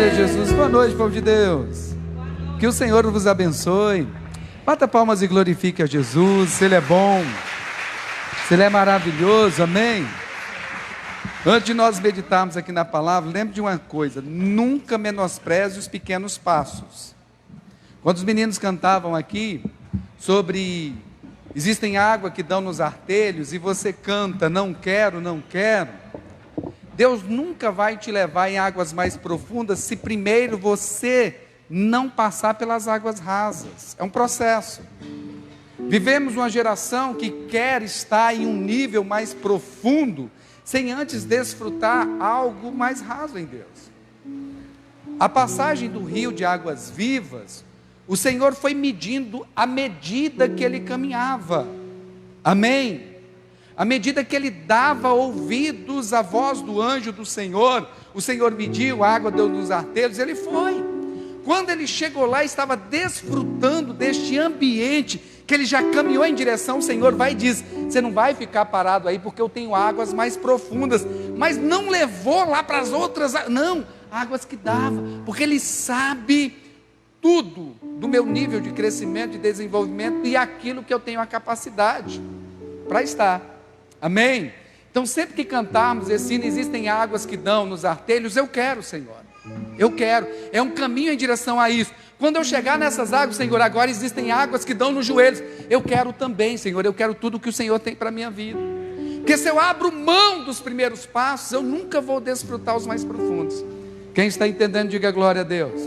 Glória a Jesus. Boa noite, povo de Deus. Que o Senhor vos abençoe. Bata palmas e glorifique a Jesus. Se Ele é bom, se Ele é maravilhoso, amém. Antes de nós meditarmos aqui na palavra, lembre de uma coisa: nunca menospreze os pequenos passos. Quando os meninos cantavam aqui sobre existem água que dão nos artelhos, e você canta, não quero, não quero. Deus nunca vai te levar em águas mais profundas se primeiro você não passar pelas águas rasas. É um processo. Vivemos uma geração que quer estar em um nível mais profundo, sem antes desfrutar algo mais raso em Deus. A passagem do rio de águas vivas, o Senhor foi medindo à medida que ele caminhava. Amém? À medida que ele dava ouvidos à voz do anjo do Senhor, o Senhor mediu, a água deu nos artelhos, ele foi. Quando ele chegou lá, estava desfrutando deste ambiente, que ele já caminhou em direção, o Senhor vai e diz: você não vai ficar parado aí, porque eu tenho águas mais profundas. Mas não levou lá para as outras, não, águas que dava, porque ele sabe tudo do meu nível de crescimento, de desenvolvimento, e aquilo que eu tenho a capacidade para estar. Amém? Então sempre que cantarmos esse hino, existem águas que dão nos artelhos, eu quero, Senhor, eu quero, é um caminho em direção a isso. Quando eu chegar nessas águas, Senhor, agora existem águas que dão nos joelhos, eu quero também, Senhor, eu quero tudo que o Senhor tem para a minha vida. Porque se eu abro mão dos primeiros passos, eu nunca vou desfrutar os mais profundos. Quem está entendendo, diga glória a Deus.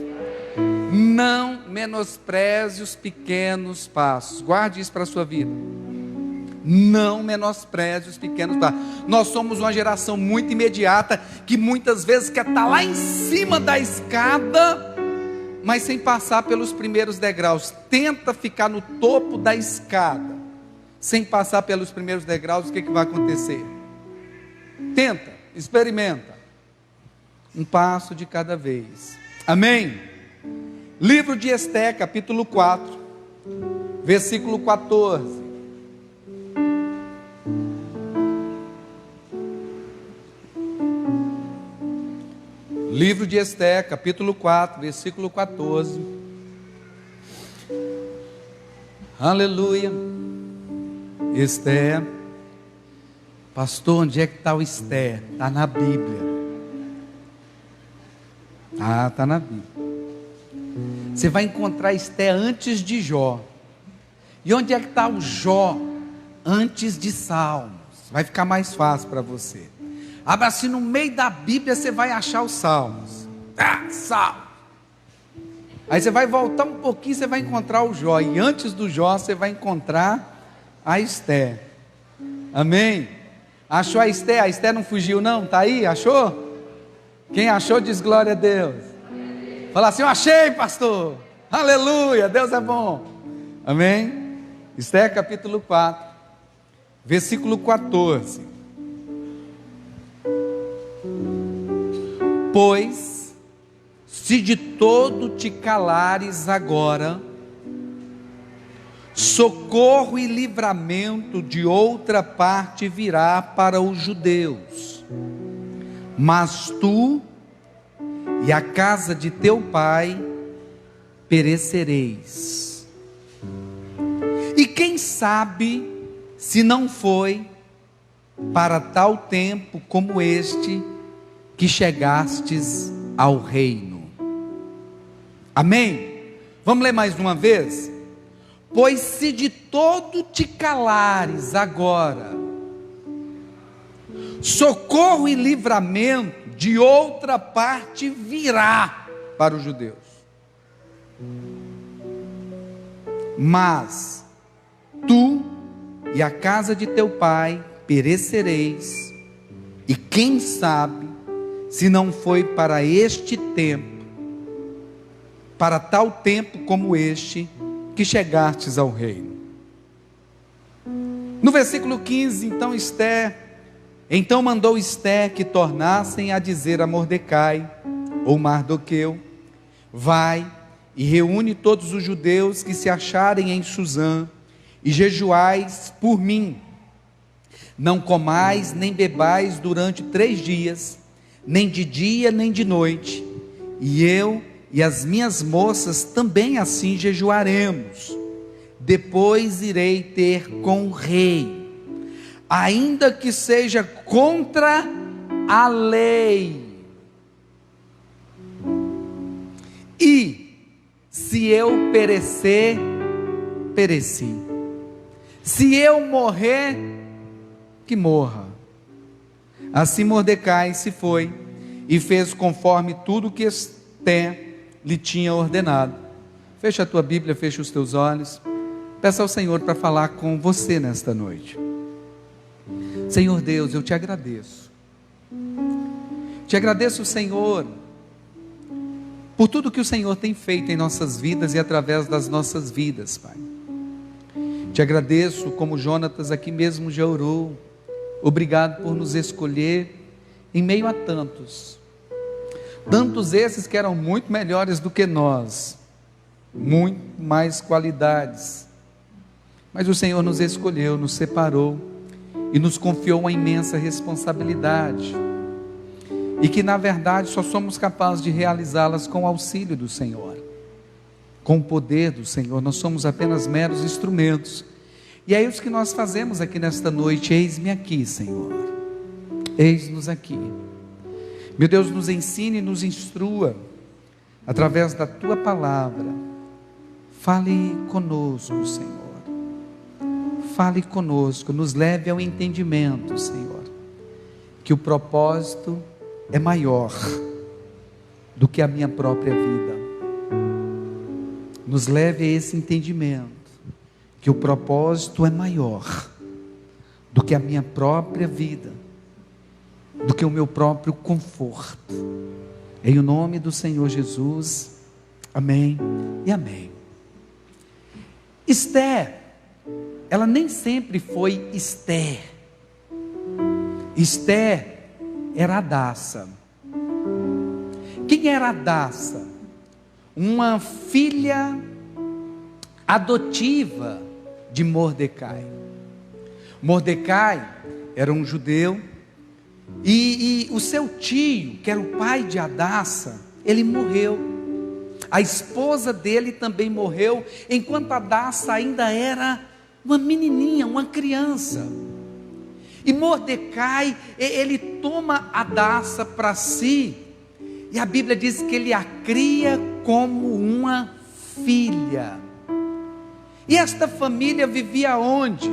Não menospreze os pequenos passos, guarde isso para a sua vida. Não menospreze os pequenos passos. Nós somos uma geração muito imediata, que muitas vezes quer estar lá em cima da escada, mas sem passar pelos primeiros degraus. Tenta ficar no topo da escada, sem passar pelos primeiros degraus, o que vai acontecer? Tenta, experimenta, um passo de cada vez. Amém? Livro de Esté, capítulo 4, versículo 14. Livro de Esté, capítulo 4, versículo 14. Aleluia. Esté. Pastor, onde é que está o Esté? Está na Bíblia. Está na Bíblia. Você vai encontrar Esté antes de Jó. E onde é que está o Jó? Antes de Salmos. Vai ficar mais fácil para você. Abra assim no meio da Bíblia, você vai achar os Salmos. Salmos. Aí você vai voltar um pouquinho, você vai encontrar o Jó. E antes do Jó, você vai encontrar a Esté. Amém? Achou a Esté? A Esté não fugiu não? Está aí? Achou? Quem achou diz glória a Deus. Fala assim: eu achei, pastor. Aleluia, Deus é bom. Amém? Esté capítulo 4, versículo 14. Pois, se de todo te calares agora, socorro e livramento de outra parte virá para os judeus, mas tu e a casa de teu pai perecereis. E quem sabe se não foi para tal tempo como este que chegastes ao reino. Amém? Vamos ler mais uma vez? Pois se de todo te calares agora, socorro e livramento de outra parte virá para os judeus, mas tu e a casa de teu pai perecereis, e quem sabe se não foi para este tempo, para tal tempo como este, que chegastes ao reino. No versículo 15, então mandou Esté que tornassem a dizer a Mordecai, ou Mardoqueu: vai e reúne todos os judeus que se acharem em Susã, e jejuais por mim. Não comais nem bebais durante 3 dias, nem de dia nem de noite, e eu e as minhas moças também assim jejuaremos. Depois irei ter com o rei, ainda que seja contra a lei. E se eu perecer, pereci. Se eu morrer, que morra. Assim Mordecai se foi e fez conforme tudo que Ester lhe tinha ordenado. Fecha a tua Bíblia, fecha os teus olhos. Peça ao Senhor para falar com você nesta noite. Senhor Deus, eu te agradeço. Te agradeço, Senhor, por tudo que o Senhor tem feito em nossas vidas e através das nossas vidas, Pai. Te agradeço, como Jonatas aqui mesmo já orou. Obrigado por nos escolher em meio a tantos esses que eram muito melhores do que nós, muito mais qualidades, mas o Senhor nos escolheu, nos separou e nos confiou uma imensa responsabilidade, e que na verdade só somos capazes de realizá-las com o auxílio do Senhor, com o poder do Senhor. Nós somos apenas meros instrumentos, e é isso que nós fazemos aqui nesta noite. Eis-me aqui, Senhor, eis-nos aqui. Meu Deus, nos ensine e nos instrua através da tua palavra. Fale conosco, Senhor, fale conosco, nos leve ao entendimento, Senhor, que o propósito é maior do que a minha própria vida. Nos leve a esse entendimento, que o propósito é maior do que a minha própria vida, do que o meu próprio conforto. Em o nome do Senhor Jesus, amém e amém. Ester, ela nem sempre foi Ester. Ester era Hadassa. Quem era Hadassa? Uma filha adotiva de Mordecai. Mordecai era um judeu, e o seu tio, que era o pai de Hadassa, ele morreu. A esposa dele também morreu, enquanto Hadassa ainda era uma menininha, uma criança. E Mordecai, ele toma Hadassa para si, e a Bíblia diz que ele a cria como uma filha. E esta família vivia onde?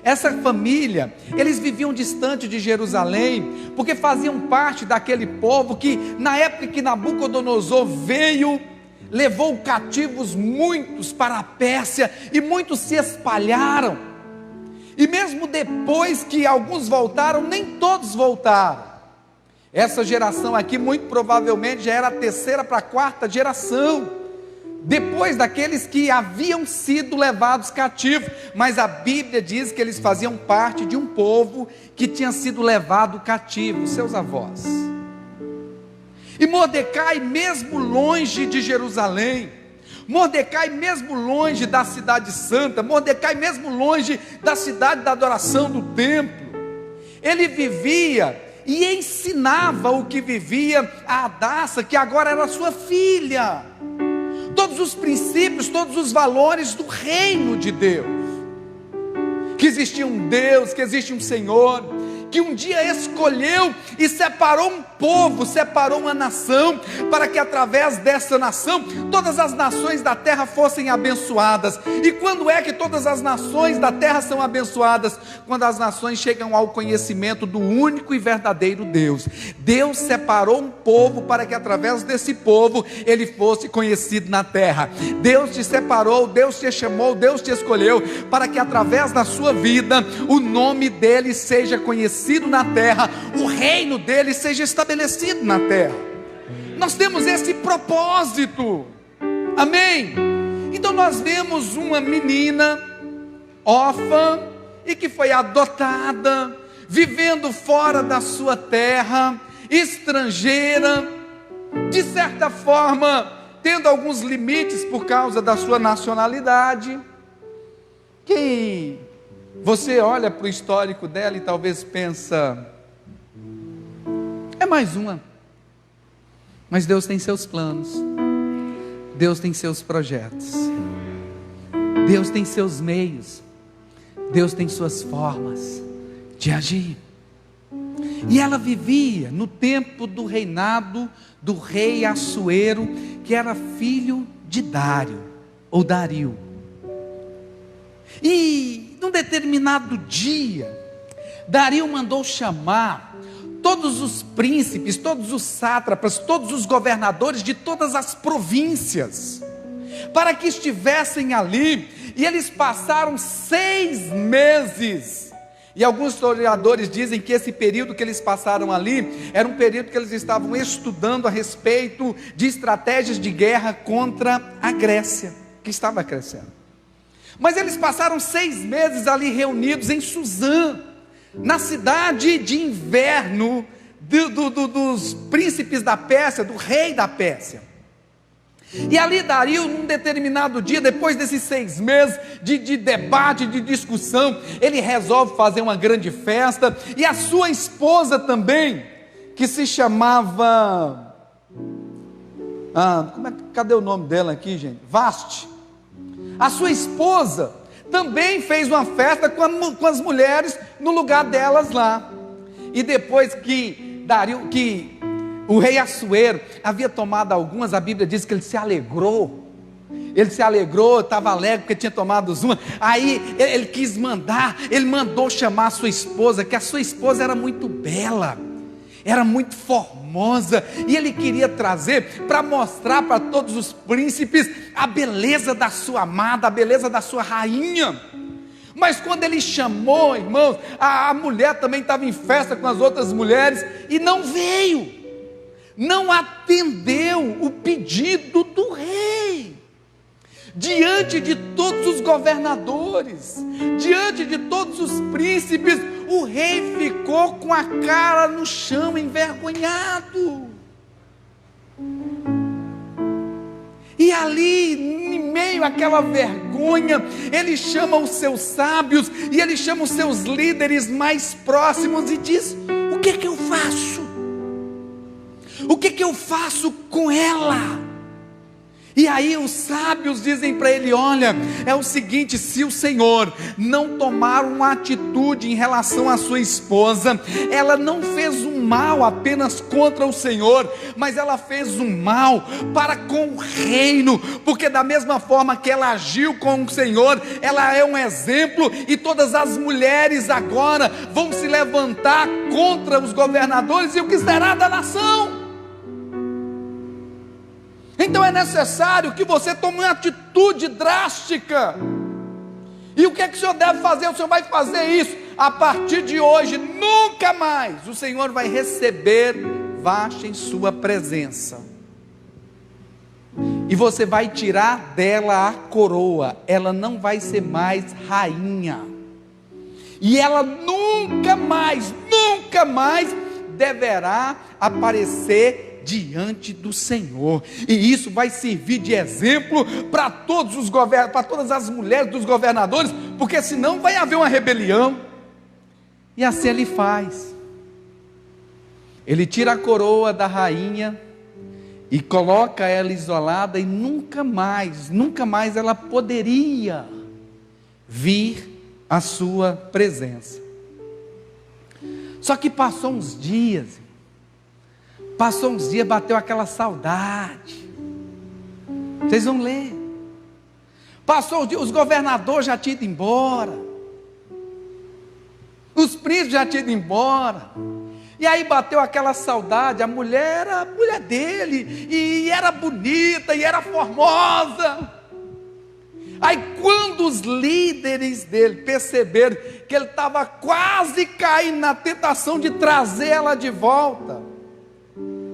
Essa família, eles viviam distante de Jerusalém, porque faziam parte daquele povo que, na época que Nabucodonosor veio, levou cativos muitos para a Pérsia, e muitos se espalharam, e mesmo depois que alguns voltaram, nem todos voltaram. Essa geração aqui muito provavelmente já era a terceira para a quarta geração, depois daqueles que haviam sido levados cativos, mas a Bíblia diz que eles faziam parte de um povo que tinha sido levado cativo, seus avós. E Mordecai, mesmo longe de Jerusalém, Mordecai mesmo longe da cidade santa, Mordecai mesmo longe da cidade da adoração do templo, ele vivia e ensinava o que vivia a Hadassa, que agora era sua filha, todos os princípios, todos os valores do reino de Deus, que existia um Deus, que existe um Senhor, que um dia escolheu e separou um povo, separou uma nação, para que através dessa nação, todas as nações da terra fossem abençoadas. E quando é que todas as nações da terra são abençoadas? Quando as nações chegam ao conhecimento do único e verdadeiro Deus. Deus separou um povo para que através desse povo, ele fosse conhecido na terra. Deus te separou, Deus te chamou, Deus te escolheu, para que através da sua vida, o nome dele seja conhecido na terra, o reino dele seja estabelecido na terra. Nós temos esse propósito, amém? Então nós vemos uma menina órfã e que foi adotada, vivendo fora da sua terra, estrangeira, de certa forma tendo alguns limites por causa da sua nacionalidade, que você olha para o histórico dela e talvez pensa, é mais uma Mas Deus tem seus planos, Deus tem seus projetos, Deus tem seus meios, Deus tem suas formas de agir. E ela vivia no tempo do reinado do rei Assuero, que era filho de Dário, ou Dario. E num determinado dia, Dario mandou chamar todos os príncipes, todos os sátrapas, todos os governadores de todas as províncias, para que estivessem ali. E eles passaram 6 meses. E alguns historiadores dizem que esse período que eles passaram ali era um período que eles estavam estudando a respeito de estratégias de guerra contra a Grécia, que estava crescendo. Mas eles passaram 6 meses ali reunidos em Suzã, na cidade de inverno dos príncipes da Pérsia, do rei da Pérsia. E ali Dario, num determinado dia, depois desses 6 meses de debate, de discussão, ele resolve fazer uma grande festa. E a sua esposa também, que se chamava, cadê o nome dela aqui, gente? Vasti. A sua esposa também fez uma festa com as mulheres no lugar delas lá. E depois que o rei Assuero havia tomado algumas, a Bíblia diz que ele se alegrou, estava alegre porque tinha tomado uma. Aí ele quis ele mandou chamar a sua esposa, que a sua esposa era muito bela, era muito formosa, e ele queria trazer para mostrar para todos os príncipes a beleza da sua amada, a beleza da sua rainha. Mas quando ele chamou, irmãos, a mulher também estava em festa com as outras mulheres e não veio, não atendeu o pedido do rei. Diante de todos os governadores, diante de todos os príncipes, o rei ficou com a cara no chão, envergonhado. E ali, em meio àquela vergonha, ele chama os seus sábios, e ele chama os seus líderes mais próximos e diz: o que eu faço? O que eu faço com ela? E aí os sábios dizem para ele: olha, é o seguinte, se o Senhor não tomar uma atitude em relação à sua esposa, ela não fez um mal apenas contra o Senhor, mas ela fez um mal para com o reino, porque da mesma forma que ela agiu com o Senhor, ela é um exemplo, e todas as mulheres agora vão se levantar contra os governadores, e o que será da nação? Então é necessário que você tome uma atitude drástica. E o que é que o Senhor deve fazer? O Senhor vai fazer isso: a partir de hoje, nunca mais o Senhor vai receber Vasti em sua presença, e você vai tirar dela a coroa. Ela não vai ser mais rainha, e ela nunca mais deverá aparecer diante do Senhor. E isso vai servir de exemplo para todos os para todas as mulheres dos governadores, porque senão vai haver uma rebelião. E assim ele faz. Ele tira a coroa da rainha e coloca ela isolada, e nunca mais ela poderia vir à sua presença. Só que passou uns dias, bateu aquela saudade. Vocês vão ler. Passou os dias, os governadores já tinham ido embora, os príncipes já tinham ido embora, e aí bateu aquela saudade. A mulher era a mulher dele, e era bonita, e era formosa. Aí quando os líderes dele perceberam que ele estava quase caindo na tentação de trazer ela de volta,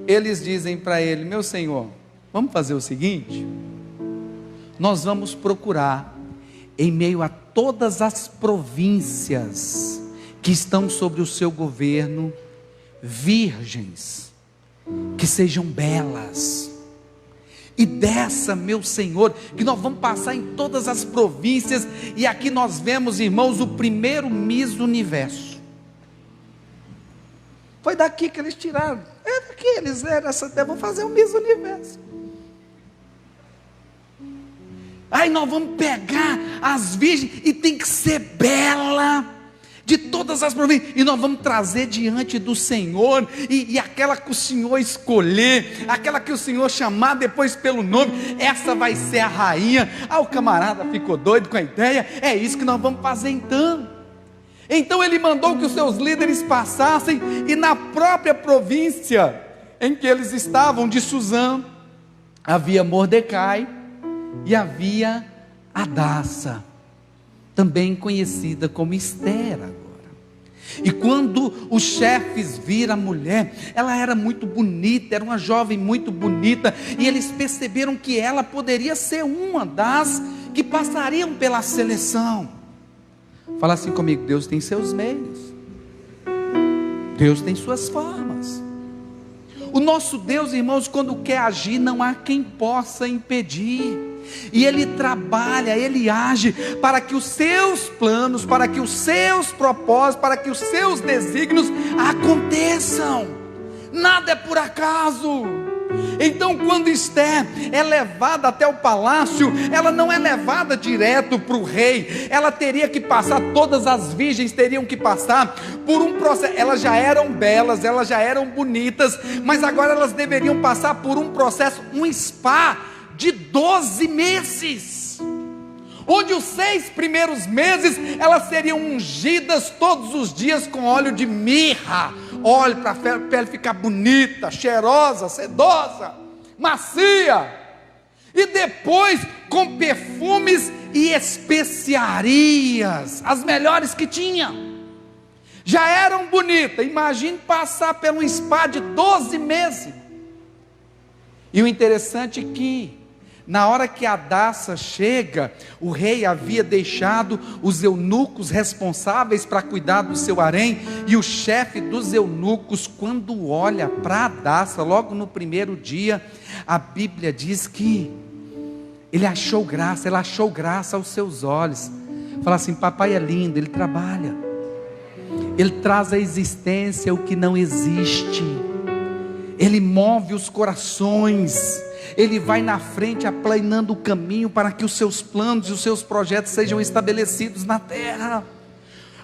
eles dizem para ele: meu senhor, vamos fazer o seguinte, nós vamos procurar em meio a todas as províncias que estão sobre o seu governo, virgens que sejam belas, e dessa, meu senhor, que nós vamos passar em todas as províncias. E aqui nós vemos, irmãos, o primeiro Miss Universo. Foi daqui que eles tiraram, que eles eram essa ideia? Vamos fazer o Miss Universo. Aí nós vamos pegar as virgens e tem que ser bela, de todas as províncias, e nós vamos trazer diante do Senhor, e aquela que o Senhor escolher, aquela que o Senhor chamar depois pelo nome, essa vai ser a rainha. O camarada ficou doido com a ideia, é isso que nós vamos fazer então. Então ele mandou que os seus líderes passassem, e na própria província em que eles estavam, de Suzã, havia Mordecai, e havia Hadassa, também conhecida como Esther agora. E quando os chefes viram a mulher, ela era muito bonita, era uma jovem muito bonita, e eles perceberam que ela poderia ser uma das que passariam pela seleção. Fala assim comigo: Deus tem seus meios, Deus tem suas formas. O nosso Deus, irmãos, quando quer agir, não há quem possa impedir. E Ele trabalha, Ele age para que os seus planos, para que os seus propósitos, para que os seus desígnios aconteçam. Nada é por acaso. Então, quando Esther é levada até o palácio, ela não é levada direto para o rei. Ela teria que passar, todas as virgens teriam que passar por um processo. Elas já eram belas, elas já eram bonitas, mas agora elas deveriam passar por um processo, um spa de 12 meses, onde os 6 primeiros meses elas seriam ungidas todos os dias com óleo de mirra, óleo para a pele ficar bonita, cheirosa, sedosa, macia, e depois com perfumes e especiarias, as melhores que tinha. Já eram bonitas, imagine passar por um spa de 12 meses. E o interessante é que na hora que Hadassa chega, o rei havia deixado os eunucos responsáveis para cuidar do seu harém, e o chefe dos eunucos, quando olha para Hadassa, logo no primeiro dia, a Bíblia diz que ela achou graça aos seus olhos. Fala assim: papai é lindo, ele trabalha, ele traz à existência o que não existe, ele move os corações, ele vai na frente aplanando o caminho para que os seus planos e os seus projetos sejam estabelecidos na terra.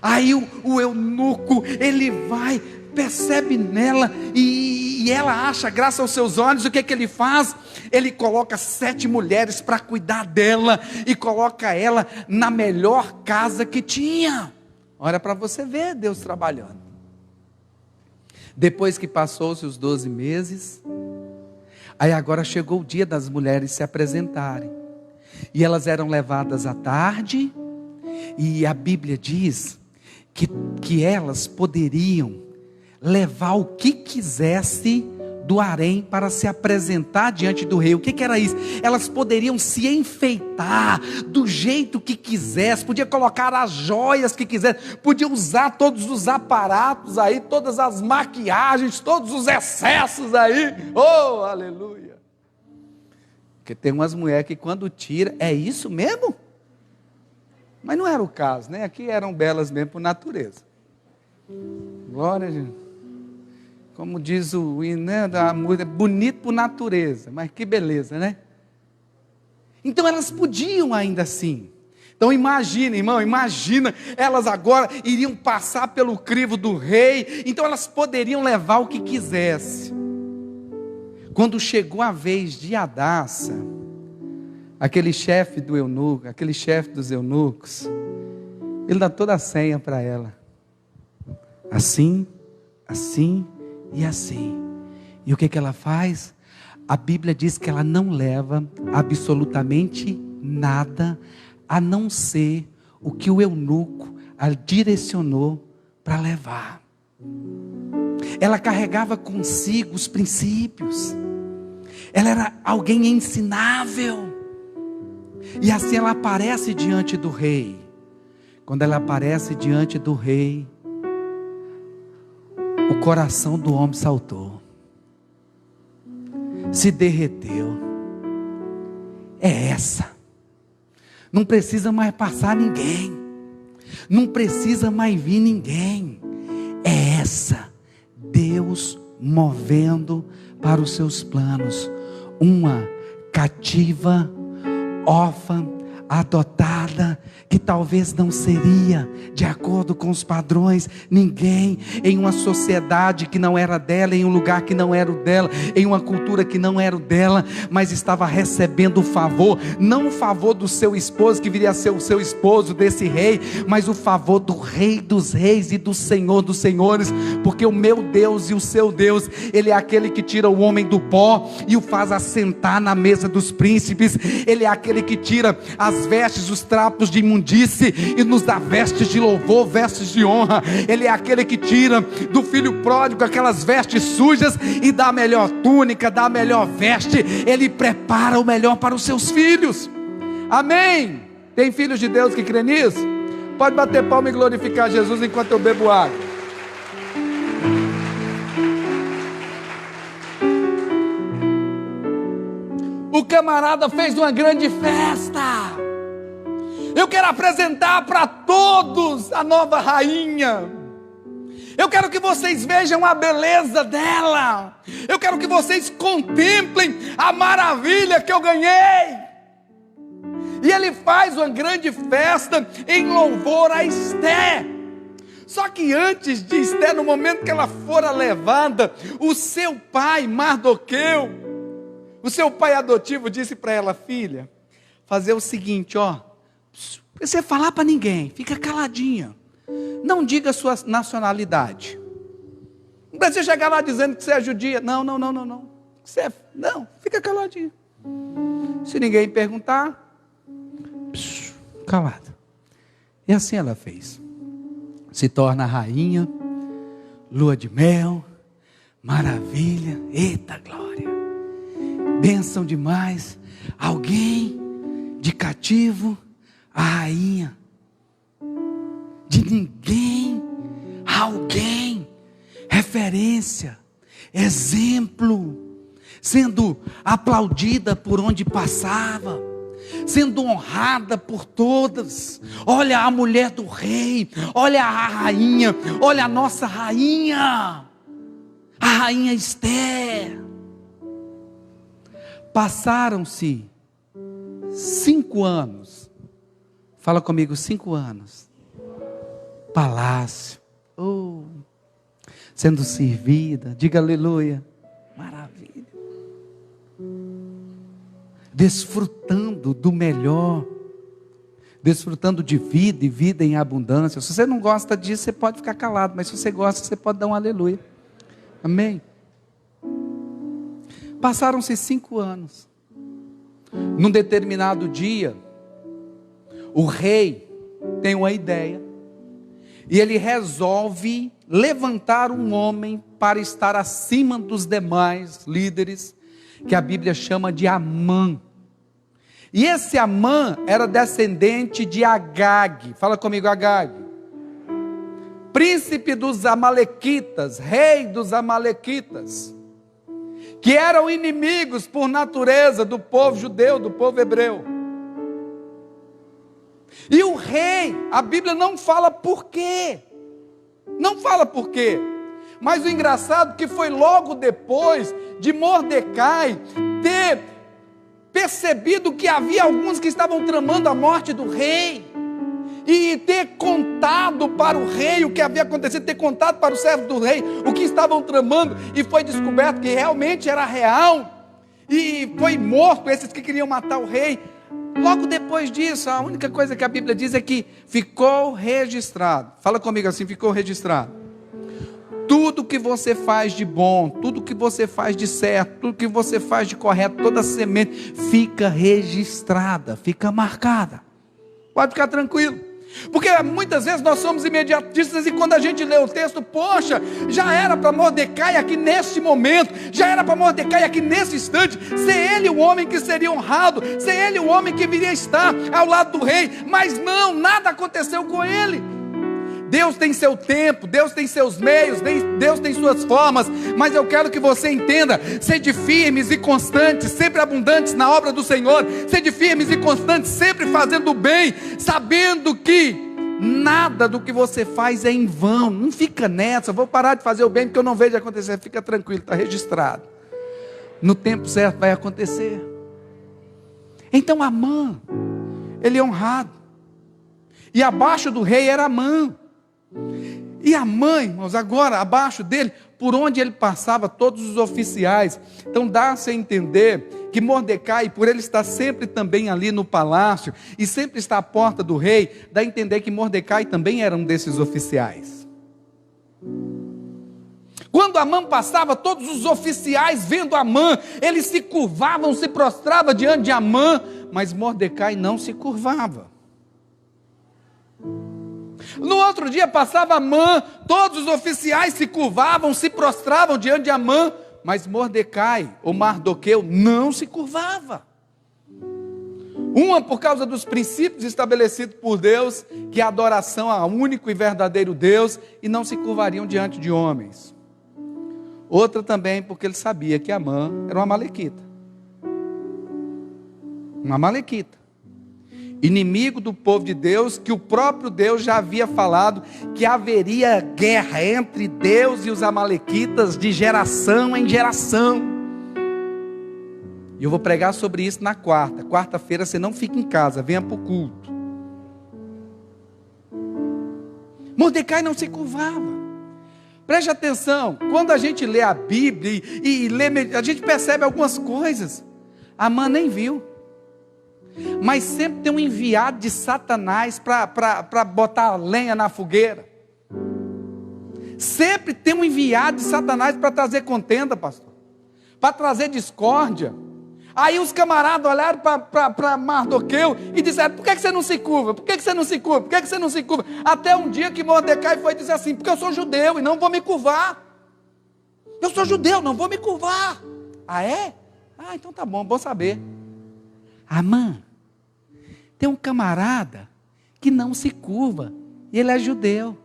Aí o eunuco, ele vai, percebe nela, e ela acha graça aos seus olhos. O que é que ele faz? Ele coloca 7 mulheres para cuidar dela, e coloca ela na melhor casa que tinha. Olha para você ver Deus trabalhando. Depois que passou-se os 12 meses, aí agora chegou o dia das mulheres se apresentarem, e elas eram levadas à tarde, e a Bíblia diz que elas poderiam levar o que quisesse do harém para se apresentar diante do rei. O que era isso? Elas poderiam se enfeitar do jeito que quisesse, podia colocar as joias que quisesse, podia usar todos os aparatos aí, todas as maquiagens, todos os excessos aí. Oh, aleluia! Porque tem umas mulheres que quando tira, é isso mesmo? Mas não era o caso, né? Aqui eram belas mesmo por natureza. Glória a Deus. Como diz o hino, né, da música, bonito por natureza, mas que beleza, né? Então elas podiam ainda assim. Então imagina, irmão, elas agora iriam passar pelo crivo do rei, então elas poderiam levar o que quisesse. Quando chegou a vez de Hadassa, aquele chefe do eunuco, aquele chefe dos eunucos, ele dá toda a senha para ela. Assim, assim e assim. E o que ela faz? A Bíblia diz que ela não leva absolutamente nada, a não ser o que o eunuco a direcionou para levar. Ela carregava consigo os princípios, ela era alguém ensinável, e assim ela aparece diante do rei. Quando ela aparece diante do rei, o coração do homem saltou, se derreteu. É essa, não precisa mais passar ninguém, não precisa mais vir ninguém, é essa. Deus movendo para os seus planos uma cativa, órfã, adotada, que talvez não seria de acordo com os padrões, ninguém, em uma sociedade que não era dela, em um lugar que não era o dela, em uma cultura que não era o dela, mas estava recebendo o favor, não o favor do seu esposo, que viria a ser o seu esposo, desse rei, mas o favor do Rei dos Reis e do Senhor dos Senhores, porque o meu Deus e o seu Deus, Ele é aquele que tira o homem do pó e o faz assentar na mesa dos príncipes. Ele é aquele que tira as vestes, os trapos de imundície e nos dá vestes de louvor, vestes de honra. Ele é aquele que tira do filho pródigo aquelas vestes sujas e dá a melhor túnica, dá a melhor veste. Ele prepara o melhor para os seus filhos. Amém? Tem filhos de Deus que crê nisso? Pode bater palma e glorificar Jesus enquanto eu bebo água. O camarada fez uma grande festa. Eu quero apresentar para todos a nova rainha. Eu quero que vocês vejam a beleza dela. Eu quero que vocês contemplem a maravilha que eu ganhei. E ele faz uma grande festa em louvor a Esté. Só que antes de Esté, no momento que ela fora levada, o seu pai Mardoqueu, o seu pai adotivo, disse para ela: filha, fazer o seguinte, ó, você falar para ninguém, fica caladinha, não diga a sua nacionalidade, não precisa chegar lá dizendo que você é judia, não, fica caladinha, se ninguém perguntar, calada. E assim ela fez, se torna rainha, lua de mel, maravilha, eita glória, bênção demais, alguém de cativo a rainha, de ninguém a alguém, referência, exemplo, sendo aplaudida por onde passava, sendo honrada por todas. Olha a mulher do rei, olha a rainha, olha a nossa rainha, a rainha Esté. Passaram-se 5 anos, fala comigo, 5 anos, palácio, sendo servida, diga aleluia, maravilha, desfrutando do melhor, desfrutando de vida e vida em abundância. Se você não gosta disso, você pode ficar calado, mas se você gosta, você pode dar um aleluia, amém? Passaram-se 5 anos, num determinado dia, o rei tem uma ideia, e ele resolve levantar um homem para estar acima dos demais líderes, que a Bíblia chama de Amã. E esse Amã era descendente de Agag, fala comigo, Agag, príncipe dos amalequitas, rei dos amalequitas, que eram inimigos por natureza do povo judeu, do povo hebreu. E o rei, a Bíblia não fala por quê, mas o engraçado é que foi logo depois de Mordecai ter percebido que havia alguns que estavam tramando a morte do rei, e ter contado para o rei o que havia acontecido, ter contado para o servo do rei o que estavam tramando, e foi descoberto que realmente era real, e foi morto esses que queriam matar o rei. Logo depois disso, a única coisa que a Bíblia diz é que ficou registrado, fala comigo assim, ficou registrado, tudo que você faz de bom, tudo que você faz de certo, tudo que você faz de correto, toda semente, fica registrada, fica marcada, pode ficar tranquilo. Porque muitas vezes nós somos imediatistas, e quando a gente lê o texto, poxa, já era para Mordecai aqui neste momento, já era para Mordecai aqui nesse instante, ser ele o homem que seria honrado, ser ele o homem que viria estar ao lado do rei, mas não, nada aconteceu com ele. Deus tem seu tempo, Deus tem seus meios, Deus tem suas formas, mas eu quero que você entenda, sede firmes e constantes, sempre abundantes na obra do Senhor, sede firmes e constantes, sempre fazendo o bem, sabendo que Nada do que você faz é em vão. Não fica nessa, vou parar de fazer o bem porque eu não vejo acontecer. Fica tranquilo, está registrado. No tempo certo vai acontecer. Então Amã, ele é honrado. E abaixo do rei era Amã. E Amã, irmãos, agora abaixo dele, por onde ele passava, todos os oficiais. Então dá-se a entender que Mordecai, por ele estar sempre também ali no palácio, e sempre estar à porta do rei, dá a entender que Mordecai também era um desses oficiais. Quando Amã passava, todos os oficiais vendo Amã, eles se curvavam, se prostravam diante de Amã, mas Mordecai não se curvava. No outro dia passava Amã, todos os oficiais se curvavam, se prostravam diante de Amã, mas Mordecai, ou Mardoqueu, não se curvava. Uma por causa dos princípios estabelecidos por Deus, que é a adoração ao único e verdadeiro Deus, e não se curvariam diante de homens. Outra também porque ele sabia que Amã era uma amalequita. Uma amalequita. Inimigo do povo de Deus, que o próprio Deus já havia falado que haveria guerra entre Deus e os amalequitas de geração em geração. E eu vou pregar sobre isso na quarta-feira você não fica em casa, venha para o culto. Mordecai não se curvava. Preste atenção, quando a gente lê a Bíblia e lê, a gente percebe algumas coisas. Amã nem viu. Mas sempre tem um enviado de Satanás para botar lenha na fogueira. Sempre tem um enviado de Satanás para trazer contenda, pastor. Para trazer discórdia. Aí os camaradas olharam para Mardoqueu e disseram: por que você não se curva? Por que você não se curva? Por que você não se curva? Até um dia que Mordecai foi dizer assim: porque eu sou judeu e não vou me curvar. Eu sou judeu, não vou me curvar. Ah, é? Ah, então tá bom saber. Amã, tem um camarada que não se curva, e ele é judeu.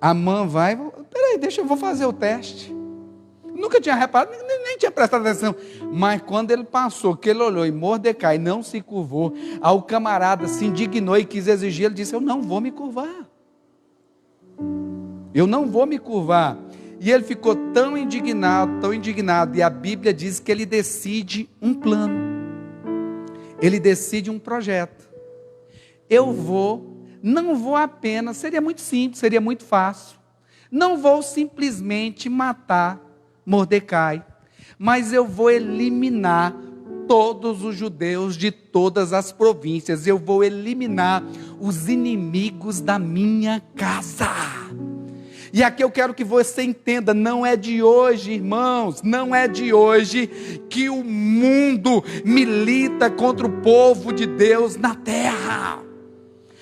Amã vai, peraí, eu vou fazer o teste. Nunca tinha reparado, nem tinha prestado atenção. Mas quando ele passou, que ele olhou e Mordecai não se curvou, aí o camarada se indignou e quis exigir, ele disse: eu não vou me curvar. Eu não vou me curvar. E ele ficou tão indignado, e a Bíblia diz que ele decide um plano, ele decide um projeto. Não vou apenas, seria muito simples, seria muito fácil, não vou simplesmente matar Mordecai, mas eu vou eliminar todos os judeus de todas as províncias, eu vou eliminar os inimigos da minha casa. E aqui eu quero que você entenda, não é de hoje, irmãos, não é de hoje que o mundo milita contra o povo de Deus na terra.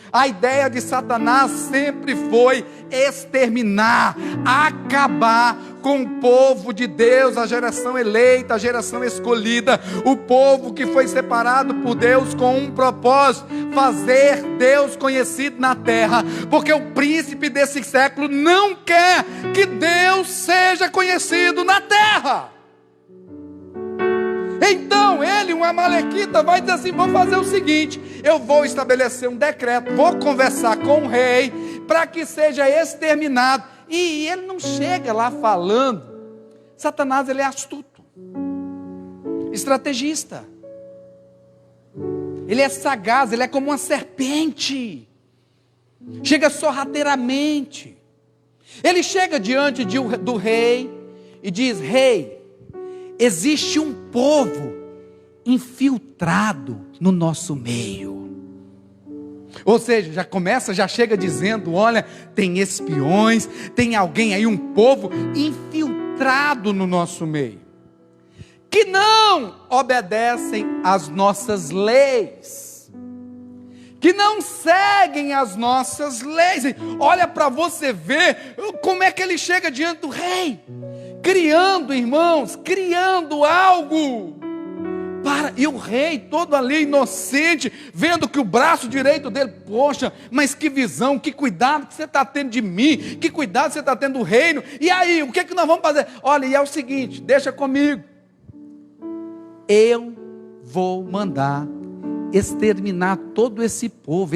A ideia de Satanás sempre foi exterminar, acabar com o povo de Deus, a geração eleita, a geração escolhida, o povo que foi separado por Deus com um propósito: fazer Deus conhecido na terra, porque o príncipe desse século não quer que Deus seja conhecido na terra. Então ele, um amalequita, vai dizer assim: vou fazer o seguinte, eu vou estabelecer um decreto, vou conversar com o rei, para que seja exterminado. E ele não chega lá falando. Satanás, ele é astuto, estrategista, ele é sagaz, ele é como uma serpente, chega sorrateiramente. Ele chega diante do rei e diz: rei, existe um povo infiltrado no nosso meio. Ou seja, já chega dizendo: olha, tem espiões, tem alguém aí, um povo infiltrado no nosso meio, que não obedecem às nossas leis, que não seguem as nossas leis. Olha para você ver como é que ele chega diante do rei, criando, irmãos, criando algo. E o rei todo ali inocente, vendo que o braço direito dele, poxa, mas que visão, que cuidado que você está tendo de mim, que cuidado você está tendo do reino. E aí, o que é que nós vamos fazer? Olha, e é o seguinte, deixa comigo, eu vou mandar exterminar todo esse povo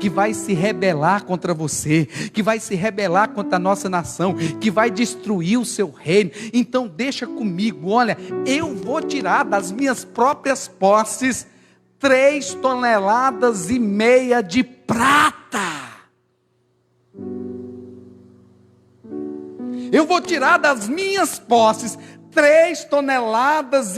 que vai se rebelar contra você, que vai se rebelar contra a nossa nação, que vai destruir o seu reino. Então deixa comigo, olha, eu vou tirar das minhas próprias posses 3,5 toneladas de prata. Eu vou tirar das minhas posses 3,5 toneladas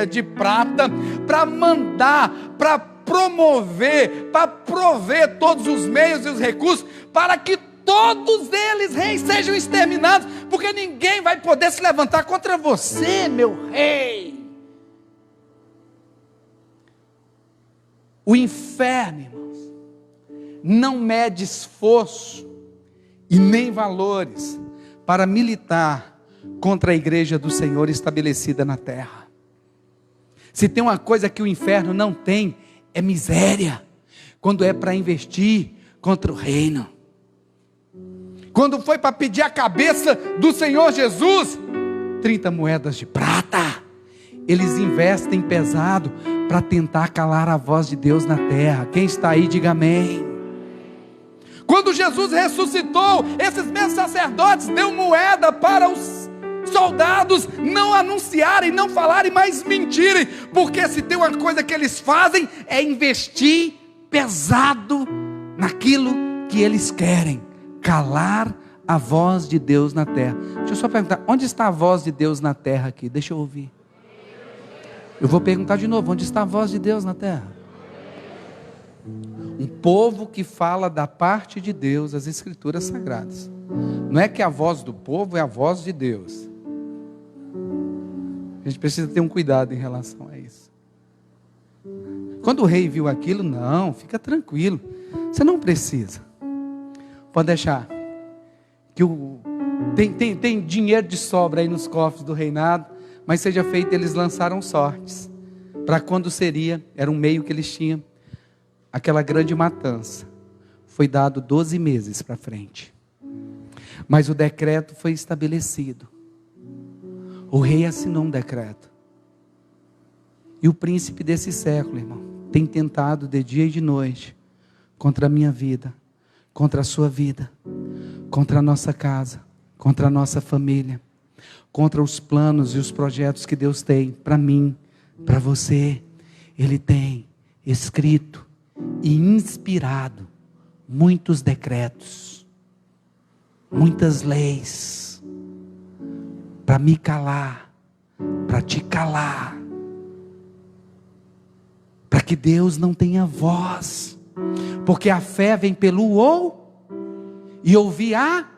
de prata, para mandar, para promover, para prover todos os meios e os recursos, para que todos eles, reis, sejam exterminados, porque ninguém vai poder se levantar contra você, meu rei. O inferno, irmãos, não mede esforço e nem valores para militar contra a igreja do Senhor estabelecida na terra. Se tem uma coisa que o inferno não tem, é miséria, quando é para investir contra o reino. Quando foi para pedir a cabeça do Senhor Jesus, 30 moedas de prata, eles investem pesado para tentar calar a voz de Deus na terra. Quem está aí, diga amém. Quando Jesus ressuscitou, esses mesmos sacerdotes deu moeda para os soldados não anunciarem, não falarem, mas mentirem, porque se tem uma coisa que eles fazem, é investir pesado naquilo que eles querem, calar a voz de Deus na terra. Deixa eu só perguntar, onde está a voz de Deus na terra aqui? Deixa eu ouvir. Eu vou perguntar de novo, onde está a voz de Deus na terra? Um povo que fala da parte de Deus, as escrituras sagradas. Não é que a voz do povo é a voz de Deus. A gente precisa ter um cuidado em relação a isso. Quando o rei viu aquilo, não, fica tranquilo. Você não precisa. Pode deixar. Que tem dinheiro de sobra aí nos cofres do reinado, mas seja feito, eles lançaram sortes. Para quando seria, era um meio que eles tinham. Aquela grande matança. Foi dado 12 meses para frente. Mas o decreto foi estabelecido. O rei assinou um decreto. E o príncipe desse século, irmão, tem tentado de dia e de noite contra a minha vida, contra a sua vida, contra a nossa casa, contra a nossa família, contra os planos e os projetos que Deus tem para mim, para você. Ele tem escrito e inspirado muitos decretos, muitas leis, para me calar, para te calar, para que Deus não tenha voz, porque a fé vem pelo e ouvir a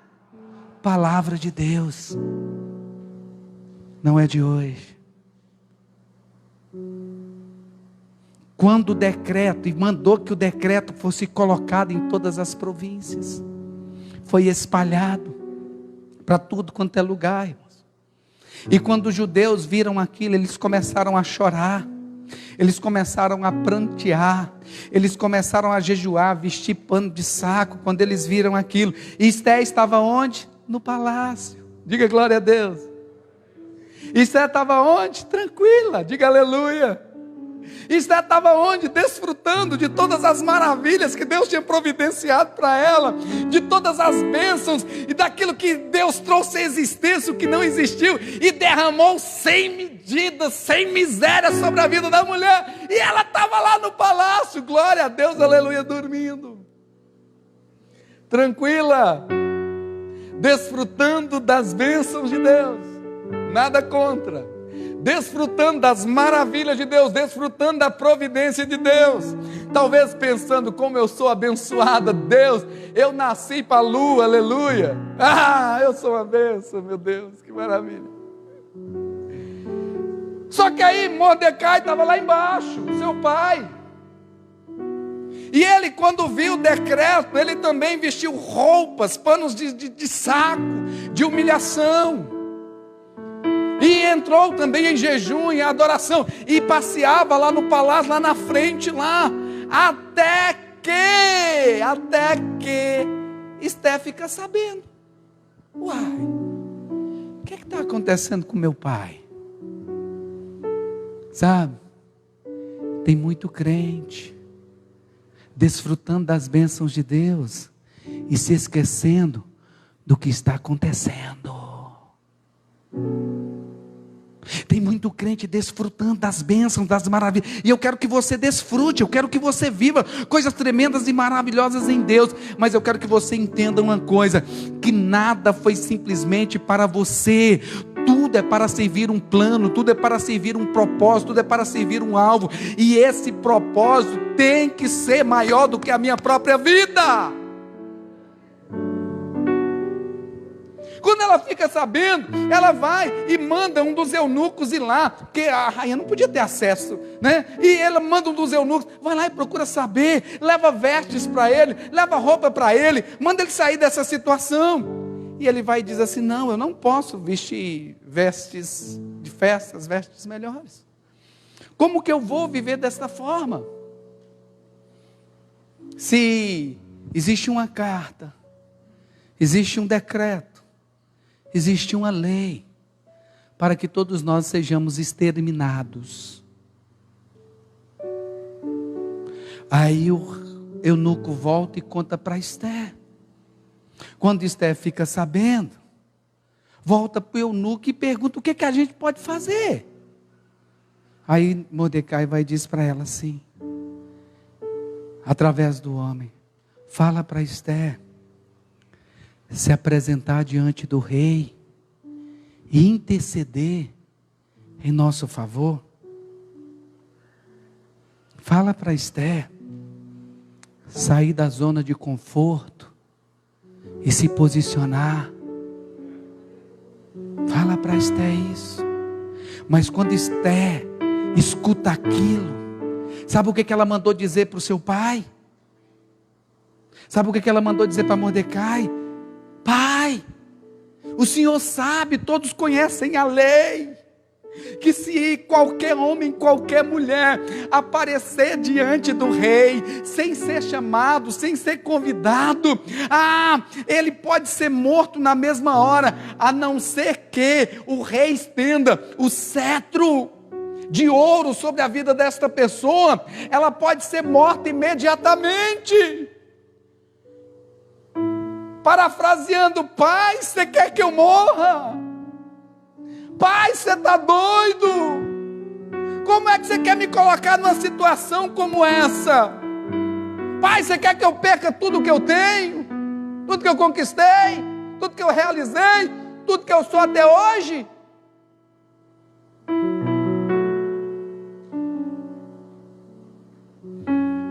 palavra de Deus. Não é de hoje. Quando o decreto, e mandou que o decreto fosse colocado em todas as províncias, foi espalhado para tudo quanto é lugar, irmãos. E quando os judeus viram aquilo, eles começaram a chorar, eles começaram a prantear, eles começaram a jejuar, vestir pano de saco, quando eles viram aquilo. E Esté estava onde? No palácio. Diga glória a Deus. Esté estava onde? Tranquila, diga aleluia. Esté estava onde? Desfrutando de todas as maravilhas que Deus tinha providenciado para ela, de todas as bênçãos e daquilo que Deus trouxe à existência, o que não existiu, e derramou sem medida, sem miséria sobre a vida da mulher, e ela estava lá no palácio, glória a Deus, aleluia, dormindo, tranquila, desfrutando das bênçãos de Deus, nada contra, desfrutando das maravilhas de Deus, desfrutando da providência de Deus, talvez pensando, como eu sou abençoada, Deus, eu nasci para a lua, aleluia, eu sou uma bênção, meu Deus, que maravilha. Só que aí Mordecai estava lá embaixo, seu pai, e ele, quando viu o decreto, ele também vestiu roupas, panos de saco, de humilhação, e entrou também em jejum e adoração, e passeava lá no palácio, lá na frente, lá, até que Esté fica sabendo. Uai, o que está acontecendo com meu pai? Sabe? Tem muito crente desfrutando das bênçãos de Deus e se esquecendo do que está acontecendo. Tem muito crente desfrutando das bênçãos, das maravilhas, e eu quero que você desfrute, eu quero que você viva coisas tremendas e maravilhosas em Deus, mas eu quero que você entenda uma coisa, que nada foi simplesmente para você, tudo é para servir um plano, tudo é para servir um propósito, tudo é para servir um alvo, e esse propósito tem que ser maior do que a minha própria vida. Quando ela fica sabendo, ela vai e manda um dos eunucos ir lá, porque a rainha não podia ter acesso, né? E ela manda um dos eunucos, vai lá e procura saber, leva vestes para ele, leva roupa para ele, manda ele sair dessa situação. E ele vai e diz assim: não, eu não posso vestir vestes de festas, vestes melhores. Como que eu vou viver desta forma? Se existe uma carta, existe um decreto, existe uma lei para que todos nós sejamos exterminados. Aí o eunuco volta e conta para Esther. Quando Esther fica sabendo, volta para o eunuco e pergunta: o que a gente pode fazer? Aí Mordecai vai e diz para ela assim, através do homem: fala para Esther se apresentar diante do rei e interceder em nosso favor. Fala para Esther sair da zona de conforto e se posicionar. Fala para Esther isso. Mas quando Esther escuta aquilo, sabe o que ela mandou dizer para o seu pai? Sabe o que ela mandou dizer para Mordecai? Pai, o senhor sabe, todos conhecem a lei, que se qualquer homem, qualquer mulher aparecer diante do rei, sem ser chamado, sem ser convidado, ele pode ser morto na mesma hora, a não ser que o rei estenda o cetro de ouro sobre a vida desta pessoa, ela pode ser morta imediatamente. Parafraseando: pai, você quer que eu morra? Pai, você está doido? Como é que você quer me colocar numa situação como essa? Pai, você quer que eu perca tudo que eu tenho? Tudo que eu conquistei? Tudo que eu realizei? Tudo que eu sou até hoje?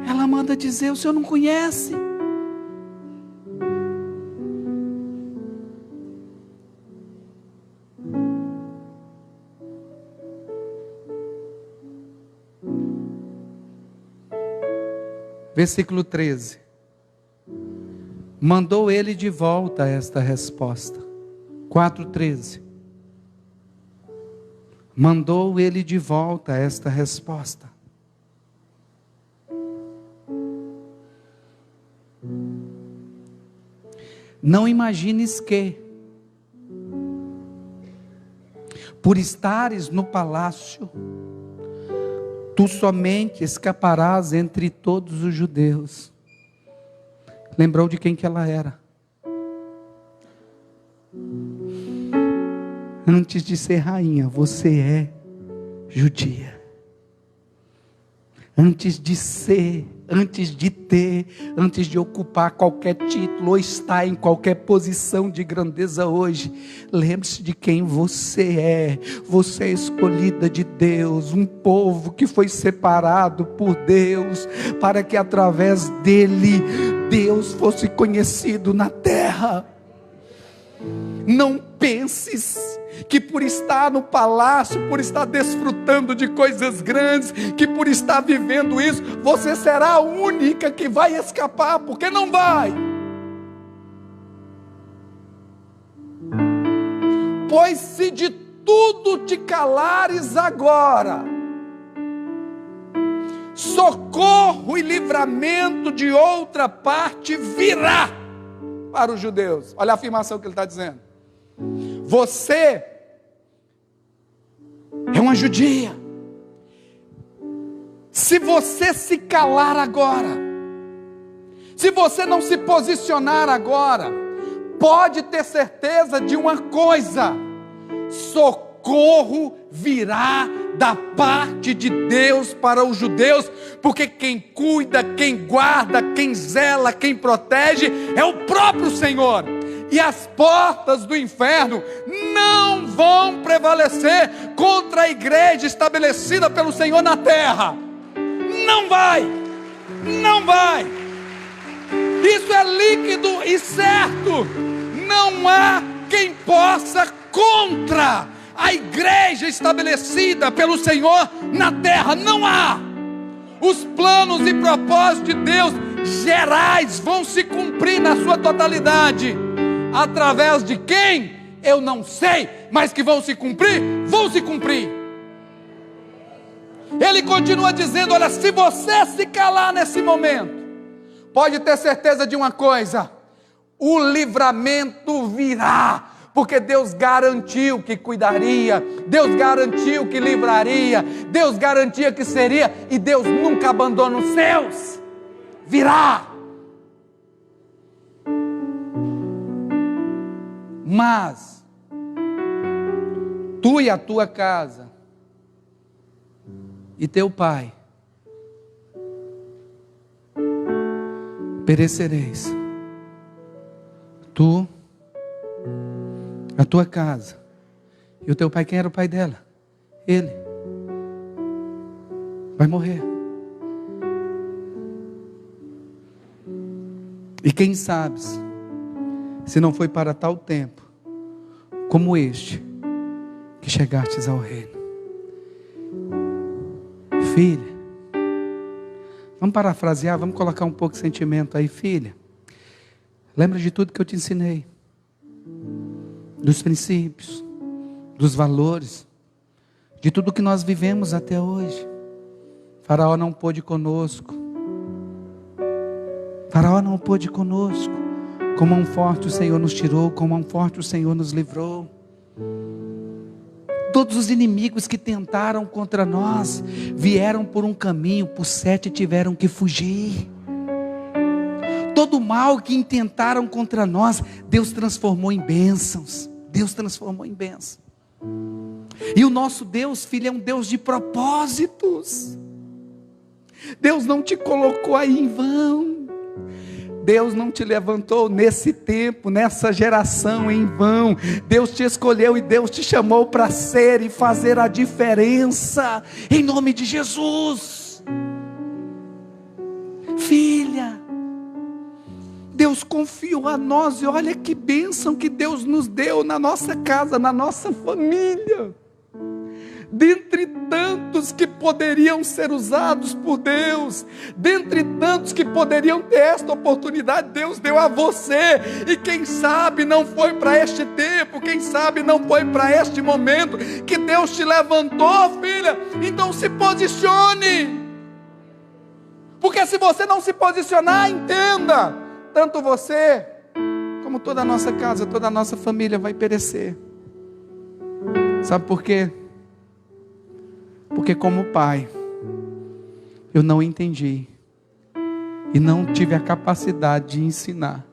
Ela manda dizer: o senhor não conhece? Versículo 13. Mandou ele de volta esta resposta. 4:13. Mandou ele de volta esta resposta. Não imagines que, por estares no palácio, tu somente escaparás entre todos os judeus. Lembrou de quem que ela era? Antes de ser rainha, você é judia. Antes de ser, antes de ter, antes de ocupar qualquer título ou estar em qualquer posição de grandeza hoje, lembre-se de quem você é. Você é escolhida de Deus, um povo que foi separado por Deus, para que através dele, Deus fosse conhecido na terra. Não penses que por estar no palácio, por estar desfrutando de coisas grandes, que por estar vivendo isso, você será a única que vai escapar, porque não vai. Pois se de tudo te calares agora, socorro e livramento de outra parte virá para os judeus. Olha a afirmação que ele está dizendo. Você é uma judia. Se você se calar agora, se você não se posicionar agora, pode ter certeza de uma coisa: socorro virá da parte de Deus para os judeus, porque quem cuida, quem guarda, quem zela, quem protege é o próprio Senhor. E as portas do inferno não vão prevalecer contra a igreja estabelecida pelo Senhor na terra. Não vai, não vai. Isso é líquido e certo. Não há quem possa contra a igreja estabelecida pelo Senhor na terra. Não há. Os planos e propósitos de Deus gerais vão se cumprir na sua totalidade. Através de quem? Eu não sei, mas que vão se cumprir, vão se cumprir. Ele continua dizendo: olha, se você se calar nesse momento, pode ter certeza de uma coisa: o livramento virá, porque Deus garantiu que cuidaria, Deus garantiu que livraria, Deus garantia que seria, e Deus nunca abandona os seus. Virá. Mas tu e a tua casa e teu pai perecereis. Tu, a tua casa e o teu pai. Quem era o pai dela? Ele vai morrer. E quem sabe se não foi para tal tempo como este que chegastes ao reino. Filha, vamos parafrasear, vamos colocar um pouco de sentimento aí. Filha, lembra de tudo que eu te ensinei, dos princípios, dos valores, de tudo que nós vivemos até hoje. Faraó não pôde conosco. Faraó não pôde conosco. Com mão forte o Senhor nos tirou, com mão forte o Senhor nos livrou. Todos os inimigos que tentaram contra nós vieram por um caminho, por 7 tiveram que fugir. Todo mal que intentaram contra nós, Deus transformou em bênçãos. Deus transformou em bênçãos. E o nosso Deus, filho, é um Deus de propósitos. Deus não te colocou aí em vão. Deus não te levantou nesse tempo, nessa geração em vão. Deus te escolheu e Deus te chamou para ser e fazer a diferença, em nome de Jesus. Filha, Deus confiou a nós, e olha que bênção que Deus nos deu na nossa casa, na nossa família. Dentre tantos que poderiam ser usados por Deus, dentre tantos que poderiam ter esta oportunidade, Deus deu a você. E quem sabe não foi para este tempo, quem sabe não foi para este momento que Deus te levantou, filha. Então se posicione, porque se você não se posicionar, entenda, tanto você como toda a nossa casa, toda a nossa família vai perecer. Sabe por quê? Porque como pai, eu não entendi e não tive a capacidade de ensinar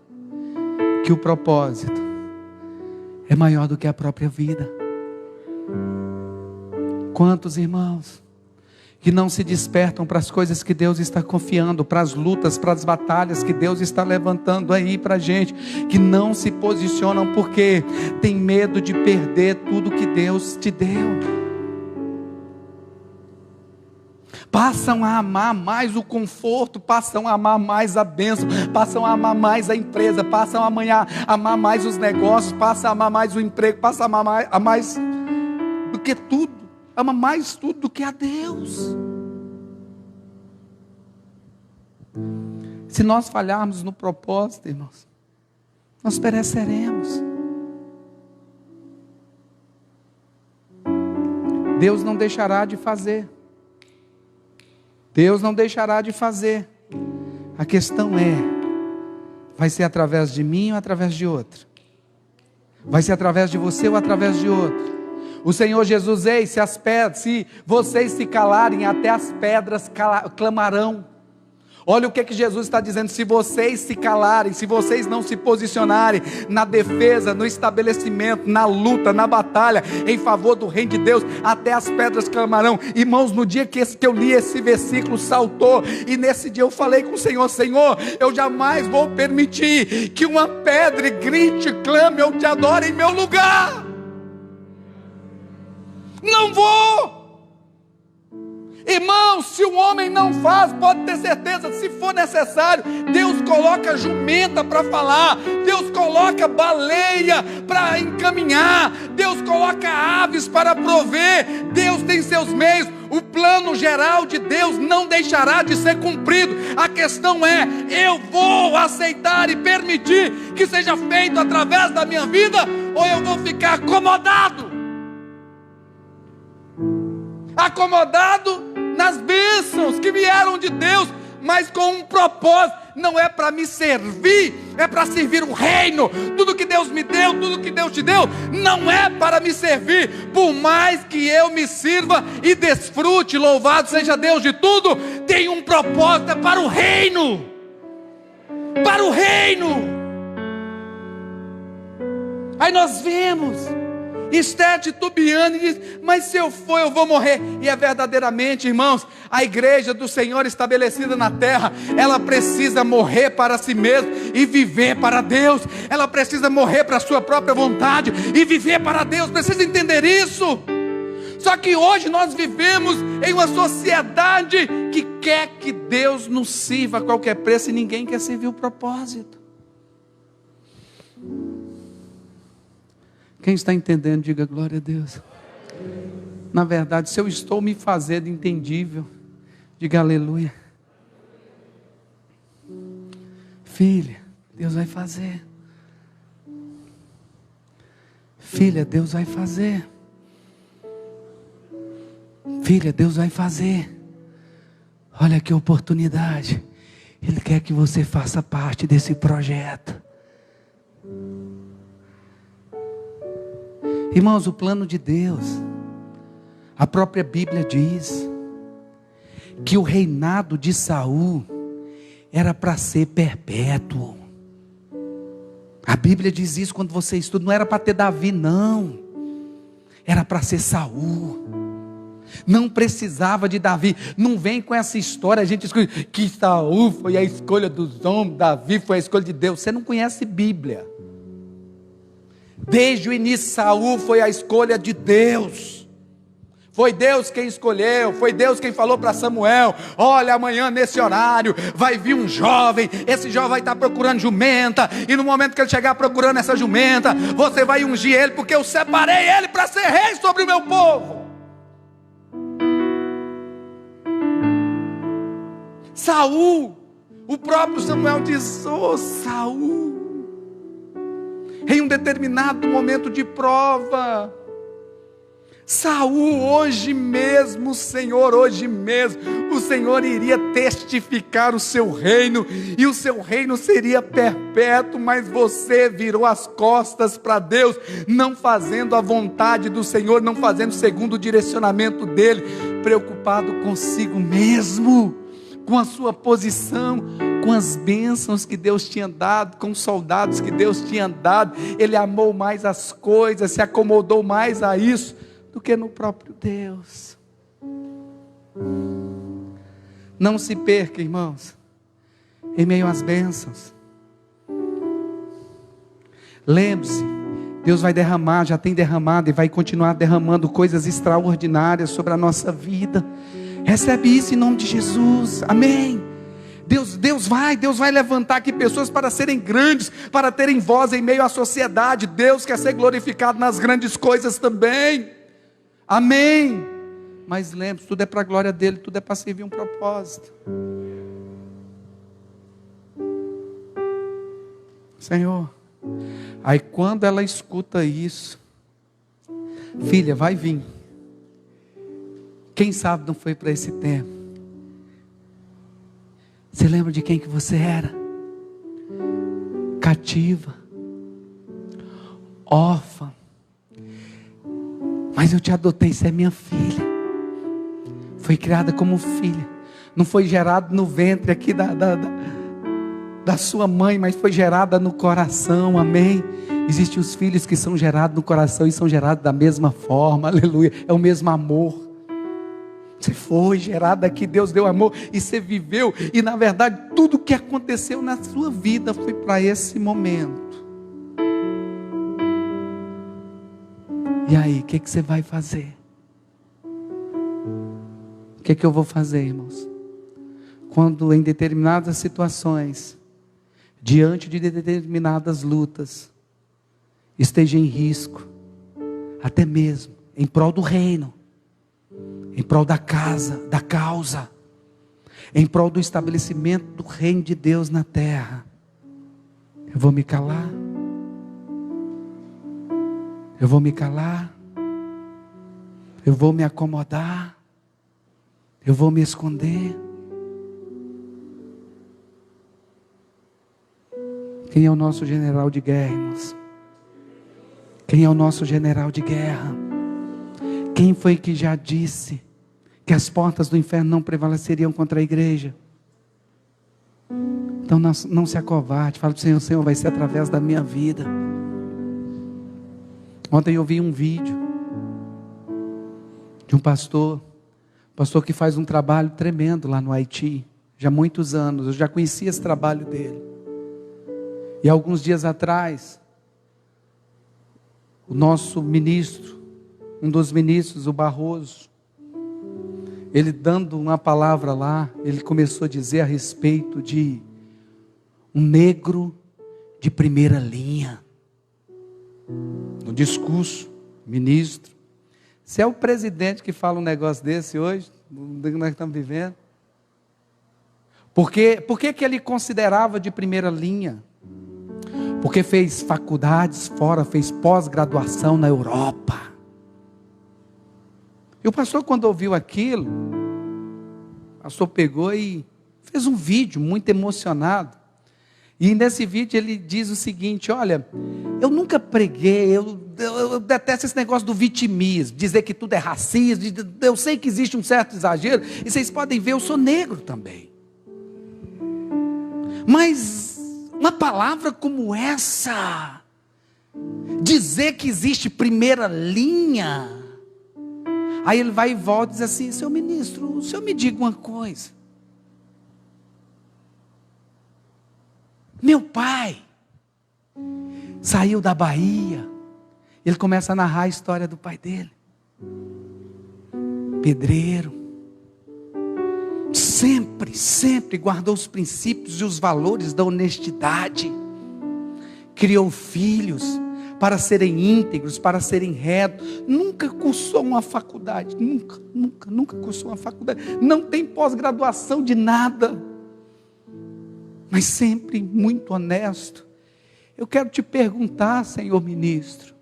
que o propósito é maior do que a própria vida. Quantos irmãos que não se despertam para as coisas que Deus está confiando, para as lutas, para as batalhas que Deus está levantando aí para a gente, que não se posicionam porque tem medo de perder tudo que Deus te deu. Passam a amar mais o conforto, passam a amar mais a bênção, passam a amar mais a empresa, passam a amar mais os negócios, passam a amar mais o emprego, passam a amar mais do que tudo, ama mais tudo do que a Deus. Se nós falharmos no propósito, irmãos, nós pereceremos. Deus não deixará de fazer. Deus não deixará de fazer. A questão é, vai ser através de mim ou através de outro? Vai ser através de você ou através de outro? O Senhor Jesus, ei, se vocês se calarem, até as pedras clamarão. Olha o que Jesus está dizendo: se vocês se calarem, se vocês não se posicionarem na defesa, no estabelecimento, na luta, na batalha, em favor do reino de Deus, até as pedras clamarão. Irmãos, no dia que eu li esse versículo, saltou, e nesse dia eu falei com o Senhor: Senhor, eu jamais vou permitir que uma pedra grite, clame, eu te adoro em meu lugar. Não vou. Irmãos, se o homem não faz, pode ter certeza, se for necessário, Deus coloca jumenta para falar, Deus coloca baleia para encaminhar, Deus coloca aves para prover, Deus tem seus meios. O plano geral de Deus não deixará de ser cumprido. A questão é: eu vou aceitar e permitir que seja feito através da minha vida, ou eu vou ficar acomodado nas bênçãos que vieram de Deus, mas com um propósito. Não é para me servir, é para servir o reino. Tudo que Deus me deu, tudo que Deus te deu, não é para me servir. Por mais que eu me sirva e desfrute, louvado seja Deus de tudo, tem um propósito, é para o reino. Para o reino. Aí nós vemos Esther titubeando e diz: mas se eu for, eu vou morrer. E é verdadeiramente, irmãos, a igreja do Senhor estabelecida na terra, ela precisa morrer para si mesma e viver para Deus. Ela precisa morrer para a sua própria vontade e viver para Deus. Precisa entender isso. Só que hoje nós vivemos em uma sociedade que quer que Deus nos sirva a qualquer preço, e ninguém quer servir o propósito. Quem está entendendo, diga glória a Deus. Na verdade, se eu estou me fazendo entendível, diga aleluia. Filha, Deus vai fazer. Filha, Deus vai fazer. Filha, Deus vai fazer. Olha que oportunidade. Ele quer que você faça parte desse projeto. Irmãos, o plano de Deus, a própria Bíblia diz que o reinado de Saul era para ser perpétuo. A Bíblia diz isso quando você estuda. Não era para ter Davi, não. Era para ser Saul. Não precisava de Davi. Não vem com essa história, a gente escuta que Saul foi a escolha dos homens, Davi foi a escolha de Deus. Você não conhece Bíblia. Desde o início, Saul foi a escolha de Deus. Foi Deus quem escolheu, foi Deus quem falou para Samuel: olha, amanhã nesse horário vai vir um jovem, esse jovem vai estar procurando jumenta, e no momento que ele chegar procurando essa jumenta, você vai ungir ele, porque eu separei ele para ser rei sobre o meu povo. Saul, o próprio Samuel diz: ô Saul, em um determinado momento de prova, Saul, hoje mesmo, Senhor, hoje mesmo, o Senhor iria testificar o seu reino, e o seu reino seria perpétuo, mas você virou as costas para Deus, não fazendo a vontade do Senhor, não fazendo segundo o direcionamento dEle, preocupado consigo mesmo, com a sua posição, com as bênçãos que Deus tinha dado, com os soldados que Deus tinha dado. Ele amou mais as coisas, se acomodou mais a isso, do que no próprio Deus. Não se perca, irmãos, em meio às bênçãos. Lembre-se, Deus vai derramar, já tem derramado e vai continuar derramando coisas extraordinárias sobre a nossa vida. Recebe isso em nome de Jesus, amém. Deus vai levantar aqui pessoas para serem grandes, para terem voz em meio à sociedade. Deus quer ser glorificado nas grandes coisas também, amém. Mas lembre-se, tudo é para a glória dele, tudo é para servir um propósito. Senhor, aí quando ela escuta isso, filha, vai vir. Quem sabe não foi para esse tempo. Você lembra de quem que você era? Cativa, órfã, Mas eu te adotei, você é minha filha. Foi criada como filha. Não foi gerada no ventre aqui da sua mãe, mas foi gerada no coração, amém? Existem os filhos que são gerados no coração e são gerados da mesma forma, aleluia, é o mesmo amor. Você foi gerado aqui, Deus deu amor e você viveu, e na verdade tudo que aconteceu na sua vida foi para esse momento. E aí, o que você vai fazer? O que eu vou fazer, irmãos? Quando em determinadas situações, diante de determinadas lutas, esteja em risco, até mesmo em prol do reino, em prol da causa, em prol do estabelecimento do reino de Deus na terra, eu vou me calar? Eu vou me calar? Eu vou me acomodar? Eu vou me esconder? Quem é o nosso general de guerra, irmãos? Quem é o nosso general de guerra? Quem foi que já disse que as portas do inferno não prevaleceriam contra a igreja? Então não se acovarde. Fala para o Senhor: Senhor, vai ser através da minha vida. Ontem eu vi um vídeo de um pastor que faz um trabalho tremendo lá no Haiti, já há muitos anos. Eu já conhecia esse trabalho dele. E alguns dias atrás, o nosso ministro, um dos ministros, o Barroso, ele dando uma palavra lá, ele começou a dizer a respeito de um negro de primeira linha. No discurso, ministro. Se é o presidente que fala um negócio desse hoje, do que nós estamos vivendo. Por que ele considerava de primeira linha? Porque fez faculdades fora, fez pós-graduação na Europa. E o pastor, quando ouviu aquilo, o pastor pegou e fez um vídeo muito emocionado. E nesse vídeo ele diz o seguinte: olha, eu nunca preguei, eu detesto esse negócio do vitimismo, dizer que tudo é racismo, eu sei que existe um certo exagero, e vocês podem ver, eu sou negro também. Mas uma palavra como essa, dizer que existe primeira linha, aí ele vai e volta e diz assim: seu ministro, o senhor me diga uma coisa. Meu pai saiu da Bahia. Ele começa a narrar a história do pai dele. Pedreiro. Sempre guardou os princípios e os valores da honestidade. Criou filhos para serem íntegros, para serem retos. Nunca cursou uma faculdade. Nunca cursou uma faculdade. Não tem pós-graduação de nada. Mas sempre muito honesto. Eu quero te perguntar, senhor ministro,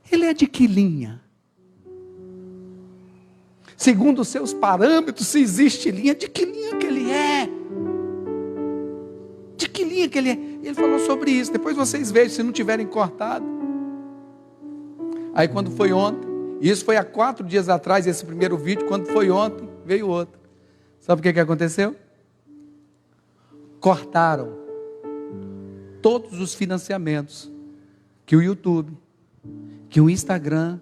ele é de que linha? Segundo os seus parâmetros, se existe linha, de que linha que ele é? De que linha que ele é? Ele falou sobre isso, depois vocês vejam, se não tiverem cortado. Aí quando foi ontem, isso foi há 4 dias atrás, esse primeiro vídeo, quando foi ontem, veio outro. Sabe o que aconteceu? Cortaram todos os financiamentos que o YouTube, que o Instagram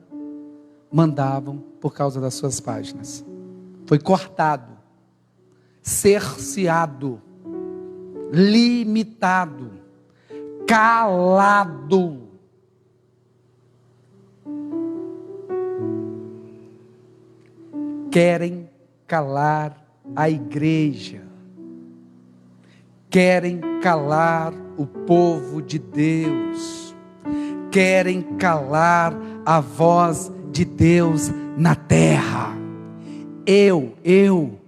mandavam por causa das suas páginas. Foi cortado, cerceado, limitado, calado. Querem calar a igreja. Querem calar o povo de Deus. Querem calar a voz de Deus na terra. Eu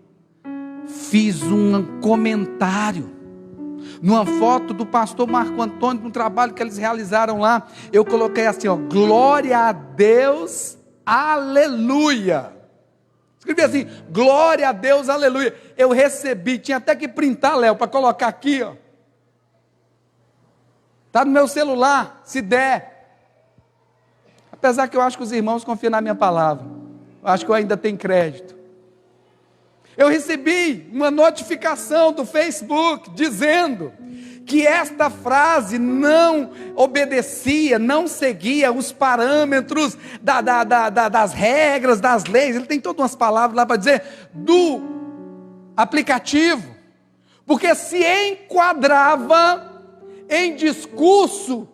fiz um comentário numa foto do pastor Marco Antônio, num trabalho que eles realizaram lá. Eu coloquei assim, ó: glória a Deus, aleluia. Escrevi assim: glória a Deus, aleluia. Eu recebi, tinha até que printar, Léo, para colocar aqui, ó. Está no meu celular, se der. Apesar que eu acho que os irmãos confiam na minha palavra. Eu acho que eu ainda tenho crédito. Eu recebi uma notificação do Facebook dizendo que esta frase não obedecia, não seguia os parâmetros das regras, das leis. Ele tem todas umas palavras lá para dizer do aplicativo, porque se enquadrava em discurso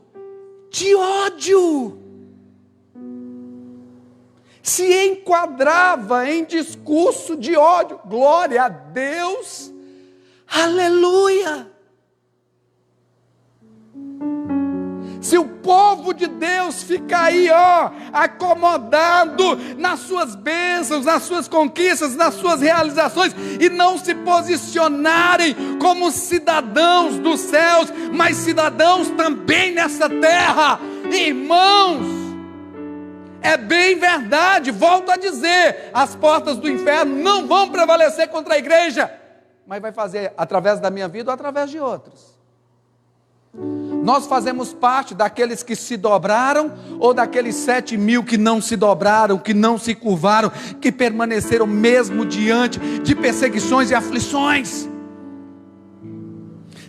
de ódio. Se enquadrava em discurso de ódio. Glória a Deus, aleluia. Se o povo de Deus ficar aí, acomodado nas suas bênçãos, nas suas conquistas, nas suas realizações, e não se posicionarem como cidadãos dos céus, mas cidadãos também nessa terra, irmãos, é bem verdade, volto a dizer, as portas do inferno não vão prevalecer contra a igreja, mas vai fazer através da minha vida ou através de outros. Nós fazemos parte daqueles que se dobraram, ou daqueles 7.000 que não se dobraram, que não se curvaram, que permaneceram mesmo diante de perseguições e aflições.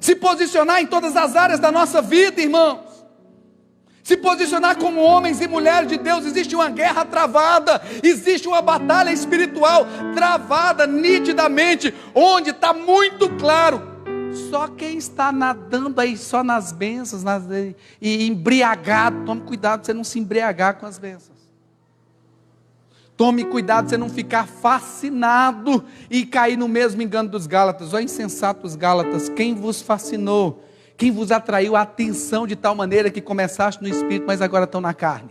Se posicionar em todas as áreas da nossa vida, irmãos. Se posicionar como homens e mulheres de Deus. Existe uma guerra travada, existe uma batalha espiritual travada nitidamente, onde está muito claro. Só quem está nadando aí só nas bênçãos e embriagado, tome cuidado para você não se embriagar com as bênçãos. Tome cuidado para você não ficar fascinado e cair no mesmo engano dos Gálatas. Ó insensatos Gálatas, quem vos fascinou? Quem vos atraiu a atenção de tal maneira que começaste no Espírito, mas agora estão na carne?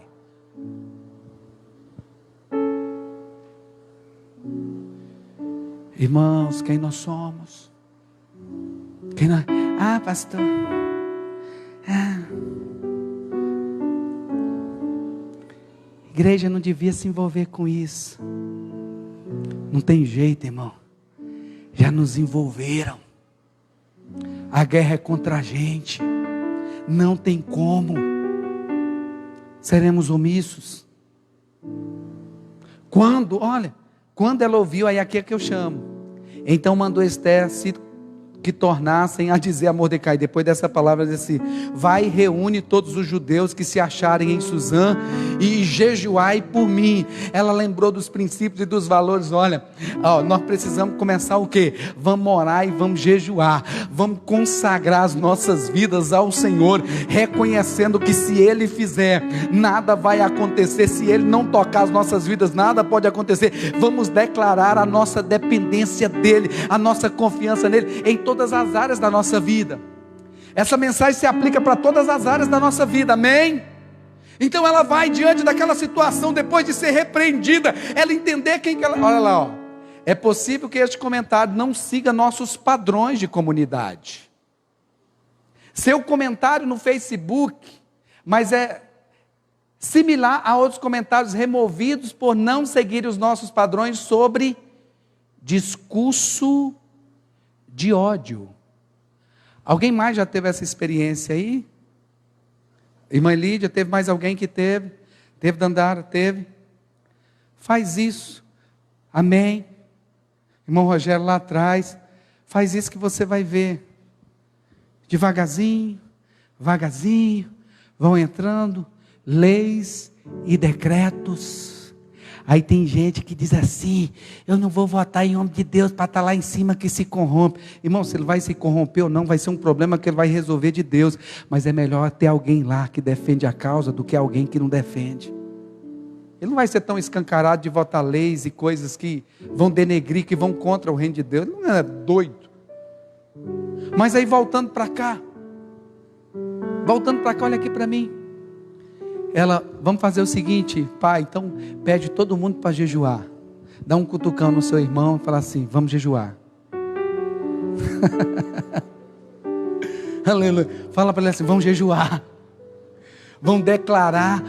Irmãos, quem nós somos? Quem nós... Ah, pastor. Igreja não devia se envolver com isso. Não tem jeito, irmão. Já nos envolveram. A guerra é contra a gente. Não tem como. Seremos omissos. Quando ela ouviu, aí aqui é que eu chamo. Então mandou Esther que tornassem a dizer a Mordecai, depois dessa palavra, diz assim: vai e reúne todos os judeus que se acharem em Suzã e jejuai por mim. Ela lembrou dos princípios e dos valores. Nós precisamos começar o quê? Vamos orar e vamos jejuar, vamos consagrar as nossas vidas ao Senhor, reconhecendo que se Ele fizer, nada vai acontecer. Se Ele não tocar as nossas vidas, nada pode acontecer. Vamos declarar a nossa dependência dEle, a nossa confiança nele, em todas as áreas da nossa vida. Essa mensagem se aplica para todas as áreas da nossa vida, amém? Então ela vai diante daquela situação, depois de ser repreendida, ela entender quem que ela... Olha lá, é possível que este comentário não siga nossos padrões de comunidade. Seu comentário no Facebook, mas é similar a outros comentários removidos por não seguir os nossos padrões sobre discurso de ódio. Alguém mais já teve essa experiência aí? Irmã Lídia, teve mais alguém que teve? Teve Dandara? Teve? Faz isso, amém? Irmão Rogério lá atrás, faz isso que você vai ver, devagarzinho, vão entrando leis e decretos. Aí tem gente que diz assim: eu não vou votar em nome de Deus para estar lá em cima que se corrompe. Irmão, se ele vai se corromper ou não, vai ser um problema que ele vai resolver de Deus. Mas é melhor ter alguém lá que defende a causa do que alguém que não defende. Ele não vai ser tão escancarado de votar leis e coisas que vão denegrir, que vão contra o reino de Deus. Ele não é doido. Mas aí voltando para cá, olha aqui para mim. Vamos fazer o seguinte, pai, então pede todo mundo para jejuar. Dá um cutucão no seu irmão e fala assim: vamos jejuar. Aleluia. Fala para ele assim: vamos jejuar. Vamos declarar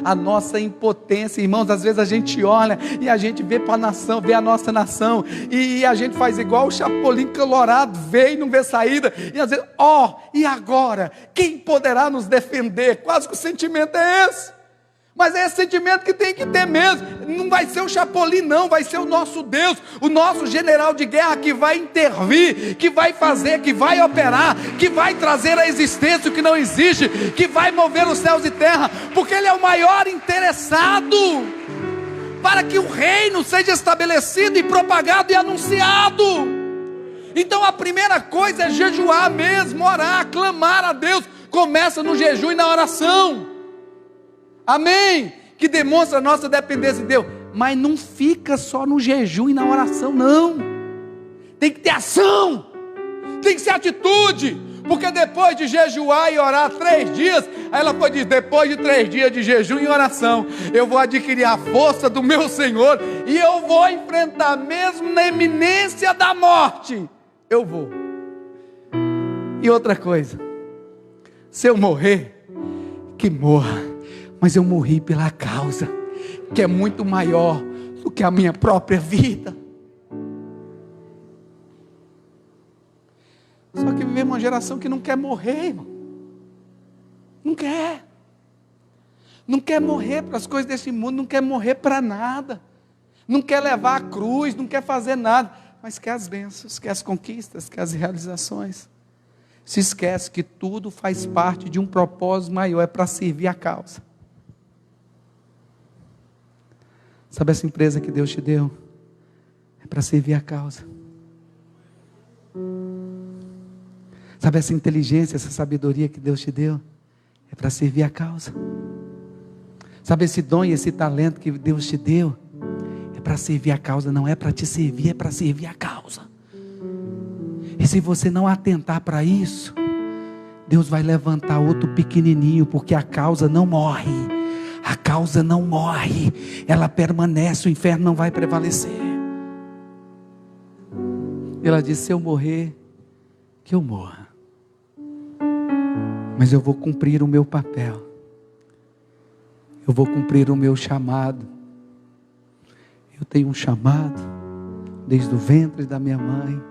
a nossa impotência, irmãos. Às vezes a gente olha e a gente vê para a nação, vê a nossa nação, e a gente faz igual o Chapolin colorado, vê e não vê saída, e às vezes, e agora? Quem poderá nos defender? Quase que o sentimento é esse. Mas é esse sentimento que tem que ter mesmo. Não vai ser o Chapolin não, vai ser o nosso Deus, o nosso general de guerra que vai intervir, que vai fazer, que vai operar, que vai trazer à existência o que não existe, que vai mover os céus e terra, porque Ele é o maior interessado para que o reino seja estabelecido e propagado e anunciado. Então a primeira coisa é jejuar mesmo, orar, clamar a Deus. Começa no jejum e na oração. Amém? Que demonstra a nossa dependência de Deus. Mas não fica só no jejum e na oração, não. Tem que ter ação. Tem que ser atitude. Porque depois de jejuar e orar 3 dias, aí ela foi dizer, depois de 3 dias de jejum e oração, eu vou adquirir a força do meu Senhor, e eu vou enfrentar mesmo na iminência da morte. Eu vou. E outra coisa, se eu morrer, que morra. Mas eu morri pela causa, que é muito maior do que a minha própria vida. Só que vivemos uma geração que não quer morrer, irmão. Não quer. Não quer morrer para as coisas desse mundo, não quer morrer para nada. Não quer levar a cruz, não quer fazer nada. Mas quer as bênçãos, quer as conquistas, quer as realizações. Se esquece que tudo faz parte de um propósito maior, é para servir a causa. Sabe essa empresa que Deus te deu? É para servir a causa. Sabe essa inteligência, essa sabedoria que Deus te deu? É para servir a causa. Sabe esse dom e esse talento que Deus te deu? É para servir a causa, não é para te servir, é para servir a causa. E se você não atentar para isso, Deus vai levantar outro pequenininho, porque a causa não morre. A causa não morre, ela permanece, o inferno não vai prevalecer. Ela disse, se eu morrer, que eu morra. Mas eu vou cumprir o meu papel. Eu vou cumprir o meu chamado. Eu tenho um chamado, desde o ventre da minha mãe.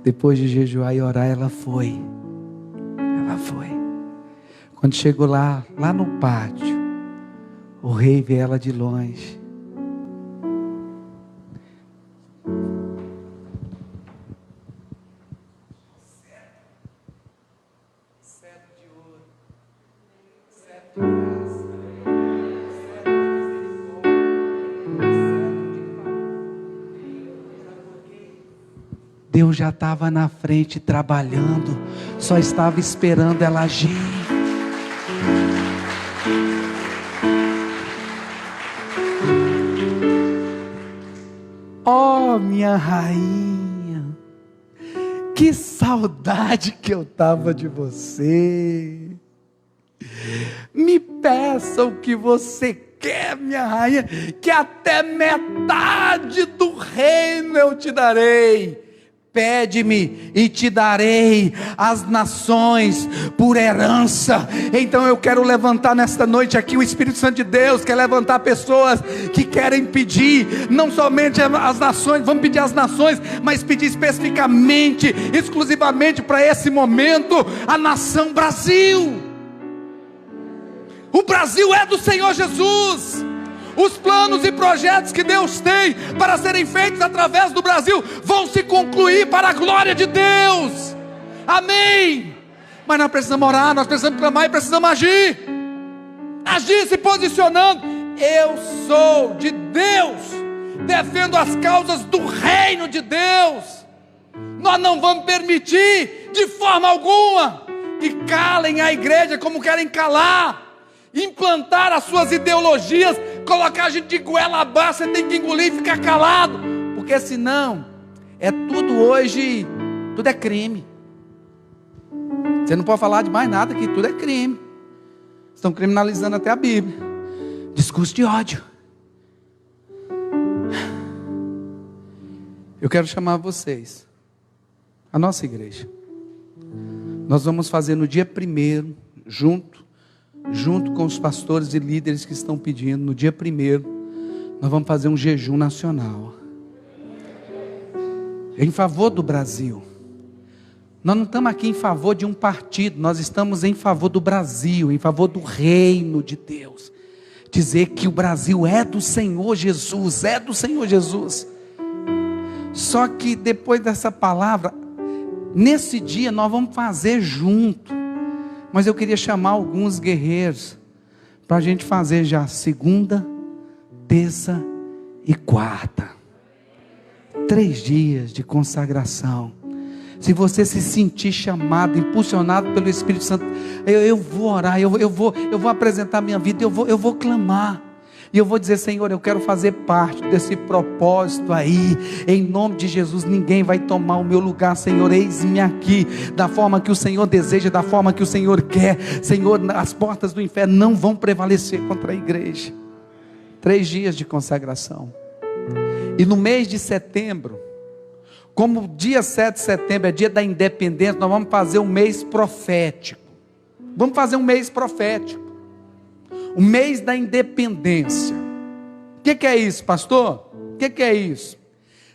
Depois de jejuar e orar, ela foi. Ela foi. Quando chegou lá no pátio, o rei vê ela de longe. Cetro de ouro, cetro de graça, cetro de misericórdia, Deus já estava na frente trabalhando, só estava esperando ela agir. Oh, minha rainha, que saudade que eu estava de você. Me peça o que você quer, minha rainha, que até metade do reino eu te darei. Pede-me e te darei as nações por herança. Então eu quero levantar nesta noite aqui, o Espírito Santo de Deus quer levantar pessoas que querem pedir, não somente as nações, vamos pedir as nações, mas pedir especificamente, exclusivamente para esse momento, a nação Brasil. O Brasil é do Senhor Jesus. Os planos e projetos que Deus tem para serem feitos através do Brasil vão se concluir para a glória de Deus. Amém. Mas nós precisamos orar, nós precisamos clamar e precisamos agir. Agir se posicionando. Eu sou de Deus, defendo as causas do reino de Deus. Nós não vamos permitir de forma alguma que calem a igreja como querem calar, implantar as suas ideologias, colocar a gente de goela abaixo, você tem que engolir e ficar calado, porque senão é tudo hoje, tudo é crime. Você não pode falar de mais nada, que tudo é crime. Estão criminalizando até a Bíblia. Discurso de ódio. Eu quero chamar vocês, a nossa igreja. Nós vamos fazer no dia 1º, junto com os pastores e líderes que estão pedindo, no dia 1º, nós vamos fazer um jejum nacional, em favor do Brasil, Nós não estamos aqui em favor de um partido, nós estamos em favor do Brasil, em favor do reino de Deus. Dizer que o Brasil é do Senhor Jesus, é do Senhor Jesus. Só que depois dessa palavra, nesse dia nós vamos fazer junto. Mas eu queria chamar alguns guerreiros para a gente fazer já segunda, terça e quarta. 3 dias de consagração. Se você se sentir chamado, impulsionado pelo Espírito Santo, eu vou orar, eu vou apresentar minha vida, eu vou clamar. E eu vou dizer: Senhor, eu quero fazer parte desse propósito aí. Em nome de Jesus, ninguém vai tomar o meu lugar, Senhor. Eis-me aqui, da forma que o Senhor deseja, da forma que o Senhor quer. Senhor, as portas do inferno não vão prevalecer contra a igreja. 3 dias de consagração. E no mês de setembro, como dia 7 de setembro é dia da independência, nós vamos fazer um mês profético. Vamos fazer um mês profético. O mês da independência. O que é isso, pastor? O que é isso?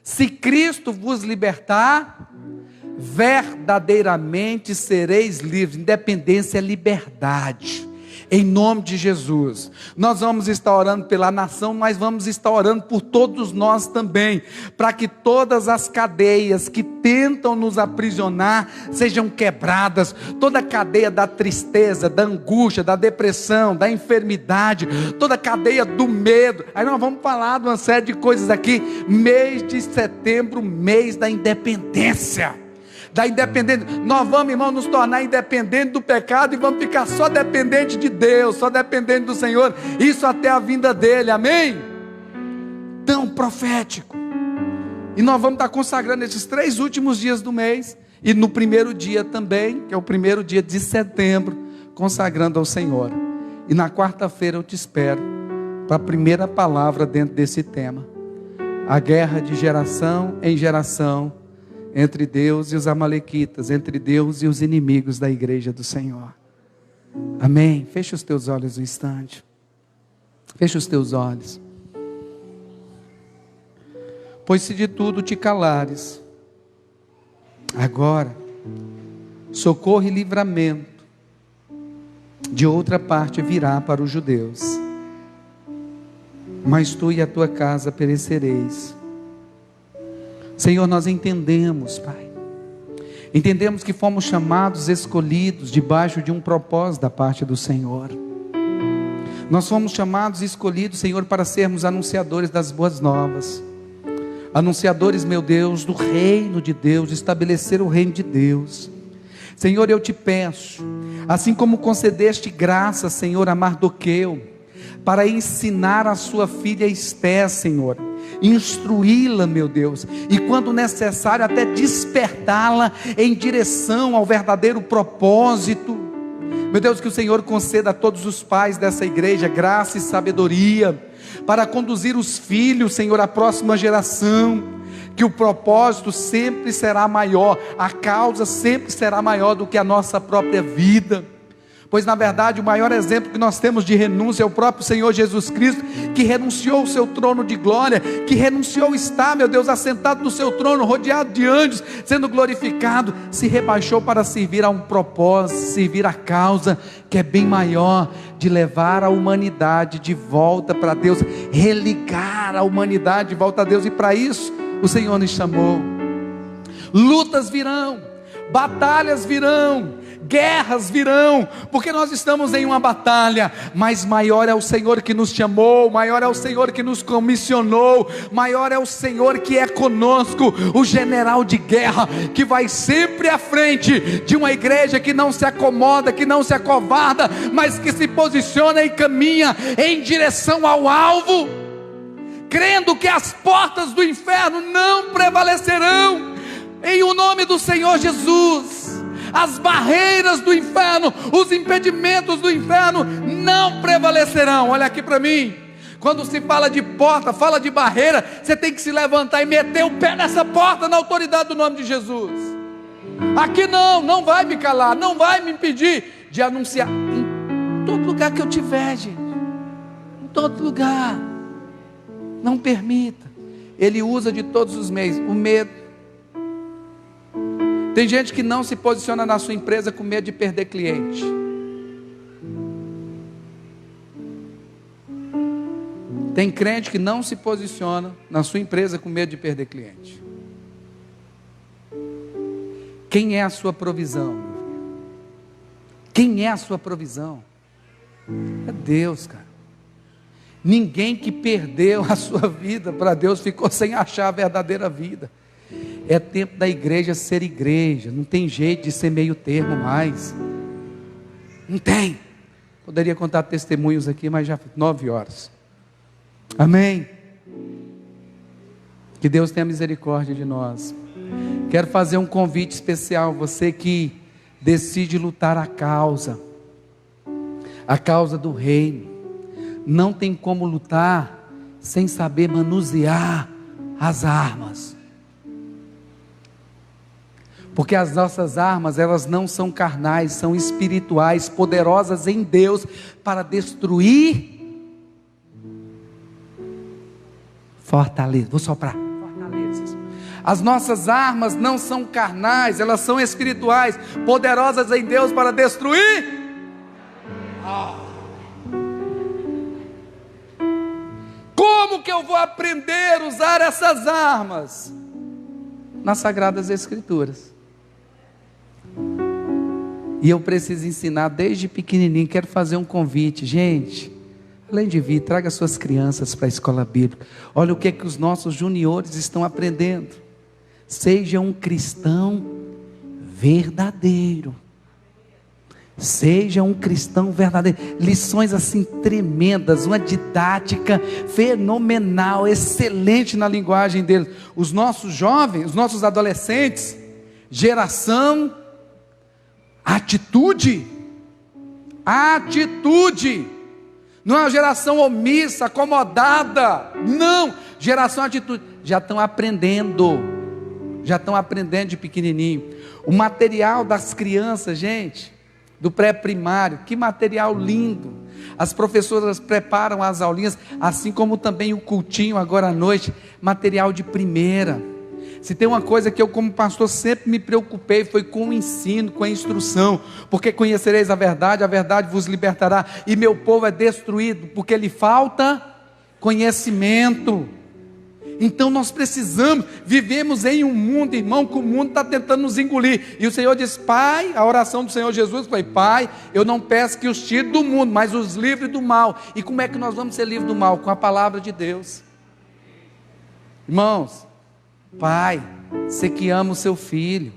Se Cristo vos libertar, verdadeiramente sereis livres. Independência é liberdade. Em nome de Jesus. Nós vamos estar orando pela nação, mas vamos estar orando por todos nós também, para que todas as cadeias que tentam nos aprisionar sejam quebradas. Toda a cadeia da tristeza, da angústia, da depressão, da enfermidade, toda a cadeia do medo. Aí nós vamos falar de uma série de coisas aqui. Mês de setembro, mês da independência. Da independência, nós vamos, irmão, nos tornar independentes do pecado e vamos ficar só dependente de Deus, só dependente do Senhor, isso até a vinda dele, amém? Tão profético. E nós vamos estar consagrando esses 3 últimos dias do mês, e no primeiro dia também, que é o primeiro dia de setembro, consagrando ao Senhor. E na quarta-feira eu te espero para a primeira palavra dentro desse tema: a guerra de geração em geração, entre Deus e os amalequitas, entre Deus e os inimigos da igreja do Senhor. Amém? Fecha os teus olhos um instante. Fecha os teus olhos. Pois se de tudo te calares, agora, socorro e livramento de outra parte virá para os judeus. Mas tu e a tua casa perecereis. Senhor, nós entendemos, Pai, entendemos que fomos chamados, escolhidos, debaixo de um propósito da parte do Senhor. Nós fomos chamados e escolhidos, Senhor, para sermos anunciadores das boas novas, anunciadores, meu Deus, do reino de Deus, de estabelecer o reino de Deus. Senhor, eu te peço, assim como concedeste graça, Senhor, a Mardoqueu, para ensinar a sua filha Esté, Senhor, instruí-la, meu Deus, e quando necessário até despertá-la em direção ao verdadeiro propósito. Meu Deus, que o Senhor conceda a todos os pais dessa igreja graça e sabedoria para conduzir os filhos, Senhor, à próxima geração. Que o propósito sempre será maior, a causa sempre será maior do que a nossa própria vida. Pois na verdade o maior exemplo que nós temos de renúncia é o próprio Senhor Jesus Cristo, que renunciou ao seu trono de glória, que renunciou estar, meu Deus, assentado no seu trono, rodeado de anjos, sendo glorificado, se rebaixou para servir a um propósito, servir a causa que é bem maior, de levar a humanidade de volta para Deus, religar a humanidade de volta a Deus. E para isso o Senhor nos chamou. Lutas virão, batalhas virão, guerras virão, porque nós estamos em uma batalha, mas maior é o Senhor que nos chamou, maior é o Senhor que nos comissionou, maior é o Senhor que é conosco, o general de guerra, que vai sempre à frente de uma igreja que não se acomoda, que não se acovarda, mas que se posiciona e caminha em direção ao alvo, crendo que as portas do inferno não prevalecerão, em o nome do Senhor Jesus. As barreiras do inferno, os impedimentos do inferno não prevalecerão. Olha aqui para mim, quando se fala de porta, fala de barreira, você tem que se levantar e meter o pé nessa porta, na autoridade do nome de Jesus. Aqui não vai me calar, não vai me impedir de anunciar, em todo lugar que eu tiver, gente, em todo lugar. Não permita. Ele usa de todos os meios, o medo. Tem gente que não se posiciona na sua empresa com medo de perder cliente. Tem crente que não se posiciona na sua empresa com medo de perder cliente. Quem é a sua provisão? Quem é a sua provisão? É Deus, cara. Ninguém que perdeu a sua vida para Deus ficou sem achar a verdadeira vida. É tempo da igreja ser igreja. Não tem jeito de ser meio termo mais. Não tem. Poderia contar testemunhos aqui, mas já 9 horas. Amém. Que Deus tenha misericórdia de nós. Quero fazer um convite especial. Você que decide lutar a causa do reino. Não tem como lutar sem saber manusear as armas. Porque as nossas armas, elas não são carnais, são espirituais, poderosas em Deus para destruir fortaleza. Vou soprar. Fortalezas. As nossas armas não são carnais, elas são espirituais, poderosas em Deus para destruir. Como que eu vou aprender a usar essas armas? Nas Sagradas Escrituras. E eu preciso ensinar desde pequenininho. Quero fazer um convite, gente. Além de vir, traga suas crianças para a escola bíblica. Olha o que é que os nossos juniores estão aprendendo. Seja um cristão verdadeiro. Seja um cristão verdadeiro. Lições assim tremendas, uma didática fenomenal, excelente na linguagem deles. Os nossos jovens, os nossos adolescentes, geração atitude. Não é uma geração omissa, acomodada. Não, geração atitude. Já estão aprendendo de pequenininho. O material das crianças, gente, do pré-primário, que material lindo. As professoras preparam as aulinhas, assim como também o cultinho agora à noite, material de primeira. Se tem uma coisa que eu como pastor sempre me preocupei, foi com o ensino, com a instrução, porque conhecereis a verdade vos libertará, e meu povo é destruído, porque lhe falta conhecimento. Então nós precisamos, vivemos em um mundo, irmão, que o mundo está tentando nos engolir, e o Senhor diz, Pai, a oração do Senhor Jesus foi, Pai, eu não peço que os tire do mundo, mas os livre do mal. E como é que nós vamos ser livres do mal? Com a palavra de Deus. Irmãos, Pai, você que ama o seu filho,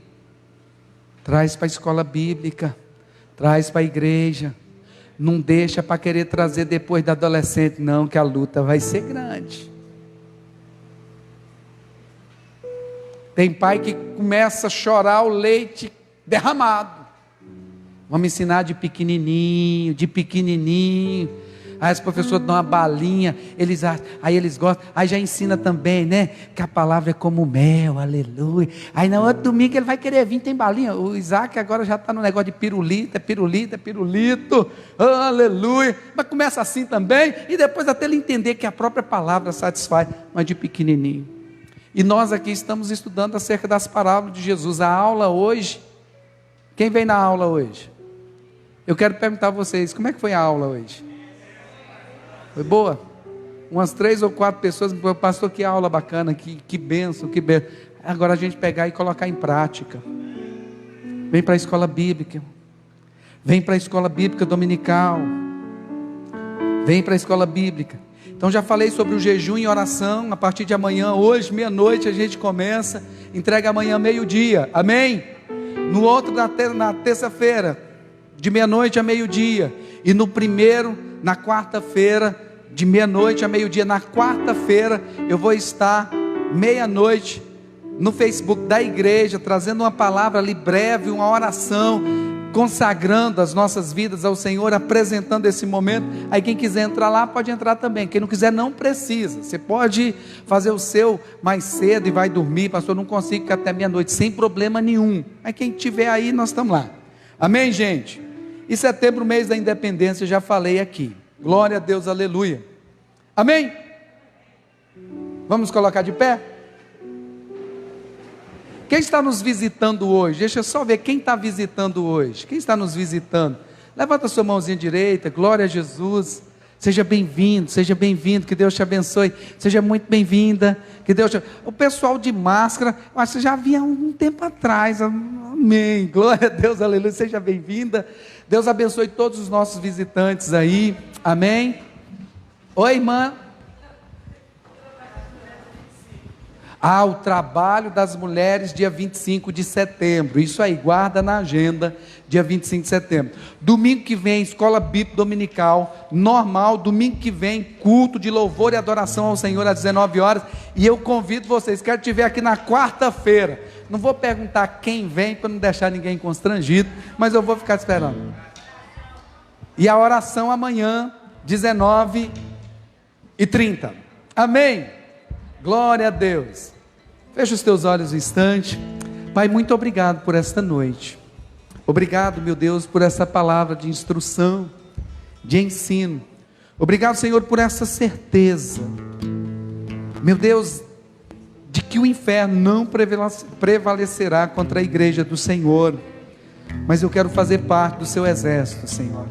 traz para a escola bíblica, traz para a igreja, não deixa para querer trazer depois da adolescente, não, que a luta vai ser grande. Tem pai que começa a chorar o leite derramado. Vamos ensinar de pequenininho. Aí as professoras dão uma balinha, aí eles gostam, aí já ensina também, né? Que a palavra é como mel, aleluia. Aí no outro domingo ele vai querer vir, tem balinha. O Isaac agora já está no negócio de pirulito, aleluia. Mas começa assim também, e depois até ele entender que a própria palavra satisfaz, mas de pequenininho. E nós aqui estamos estudando acerca das parábolas de Jesus. A aula hoje, quem vem na aula hoje? Eu quero perguntar a vocês, como é que foi a aula hoje? Foi boa? Umas 3 ou 4 pessoas, pastor, que aula bacana, que bênção, que bênção. Agora a gente pegar e colocar em prática. Vem para a escola bíblica. Vem para a escola bíblica dominical. Vem para a escola bíblica. Então já falei sobre o jejum e oração. A partir de amanhã, hoje, meia-noite, a gente começa. Entrega amanhã, meio-dia. Amém? No outro, na terça-feira, de meia-noite a meio-dia. E no primeiro, na quarta-feira, de meia-noite a meio-dia. Na quarta-feira eu vou estar meia-noite no Facebook da igreja, trazendo uma palavra ali breve, uma oração, consagrando as nossas vidas ao Senhor, apresentando esse momento. Aí quem quiser entrar lá pode entrar também, quem não quiser não precisa. Você pode fazer o seu mais cedo e vai dormir, pastor, não consigo ficar até meia-noite, sem problema nenhum. Aí quem estiver aí, nós estamos lá. Amém, gente? E setembro, mês da independência, eu já falei aqui. Glória a Deus, aleluia. Amém? Vamos colocar de pé? Quem está nos visitando hoje? Deixa eu só ver quem está visitando hoje. Quem está nos visitando? Levanta a sua mãozinha direita, glória a Jesus. Seja bem-vindo, que Deus te abençoe. Seja muito bem-vinda, que Deus te... O pessoal de máscara, eu acho que já havia um tempo atrás, amém, glória a Deus, aleluia, seja bem-vinda. Deus abençoe todos os nossos visitantes aí, amém. Oi, irmã. O trabalho das mulheres, dia 25 de setembro, isso aí, guarda na agenda, dia 25 de setembro. Domingo que vem, escola bíblica dominical, normal. Domingo que vem, culto de louvor e adoração ao Senhor às 19 horas, e eu convido vocês, quero te ver aqui na quarta-feira. Não vou perguntar quem vem, para não deixar ninguém constrangido, mas eu vou ficar esperando. E a oração amanhã, 19h30, amém? Glória a Deus. Fecha os teus olhos um instante. Pai, muito obrigado por esta noite. Obrigado, meu Deus, por essa palavra de instrução, de ensino. Obrigado, Senhor, por essa certeza, meu Deus, de que o inferno não prevalecerá contra a igreja do Senhor. Mas eu quero fazer parte do seu exército, Senhor.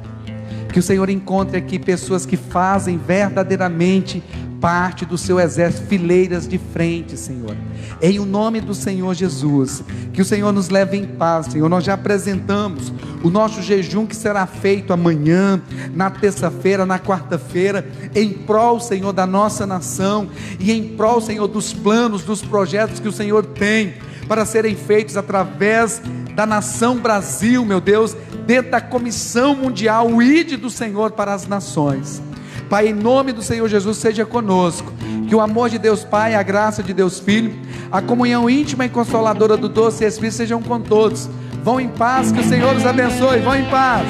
Que o Senhor encontre aqui pessoas que fazem verdadeiramente parte do seu exército, fileiras de frente, Senhor, em o nome do Senhor Jesus. Que o Senhor nos leve em paz, Senhor. Nós já apresentamos o nosso jejum que será feito amanhã, na terça-feira, na quarta-feira, em prol, Senhor, da nossa nação, e em prol, Senhor, dos planos, dos projetos que o Senhor tem para serem feitos através da nação Brasil, meu Deus, dentro da comissão mundial, o ID do Senhor para as nações. Pai, em nome do Senhor Jesus, seja conosco. Que o amor de Deus Pai, a graça de Deus Filho, a comunhão íntima e consoladora do doce Espírito sejam com todos. Vão em paz, que o Senhor os abençoe. Vão em paz.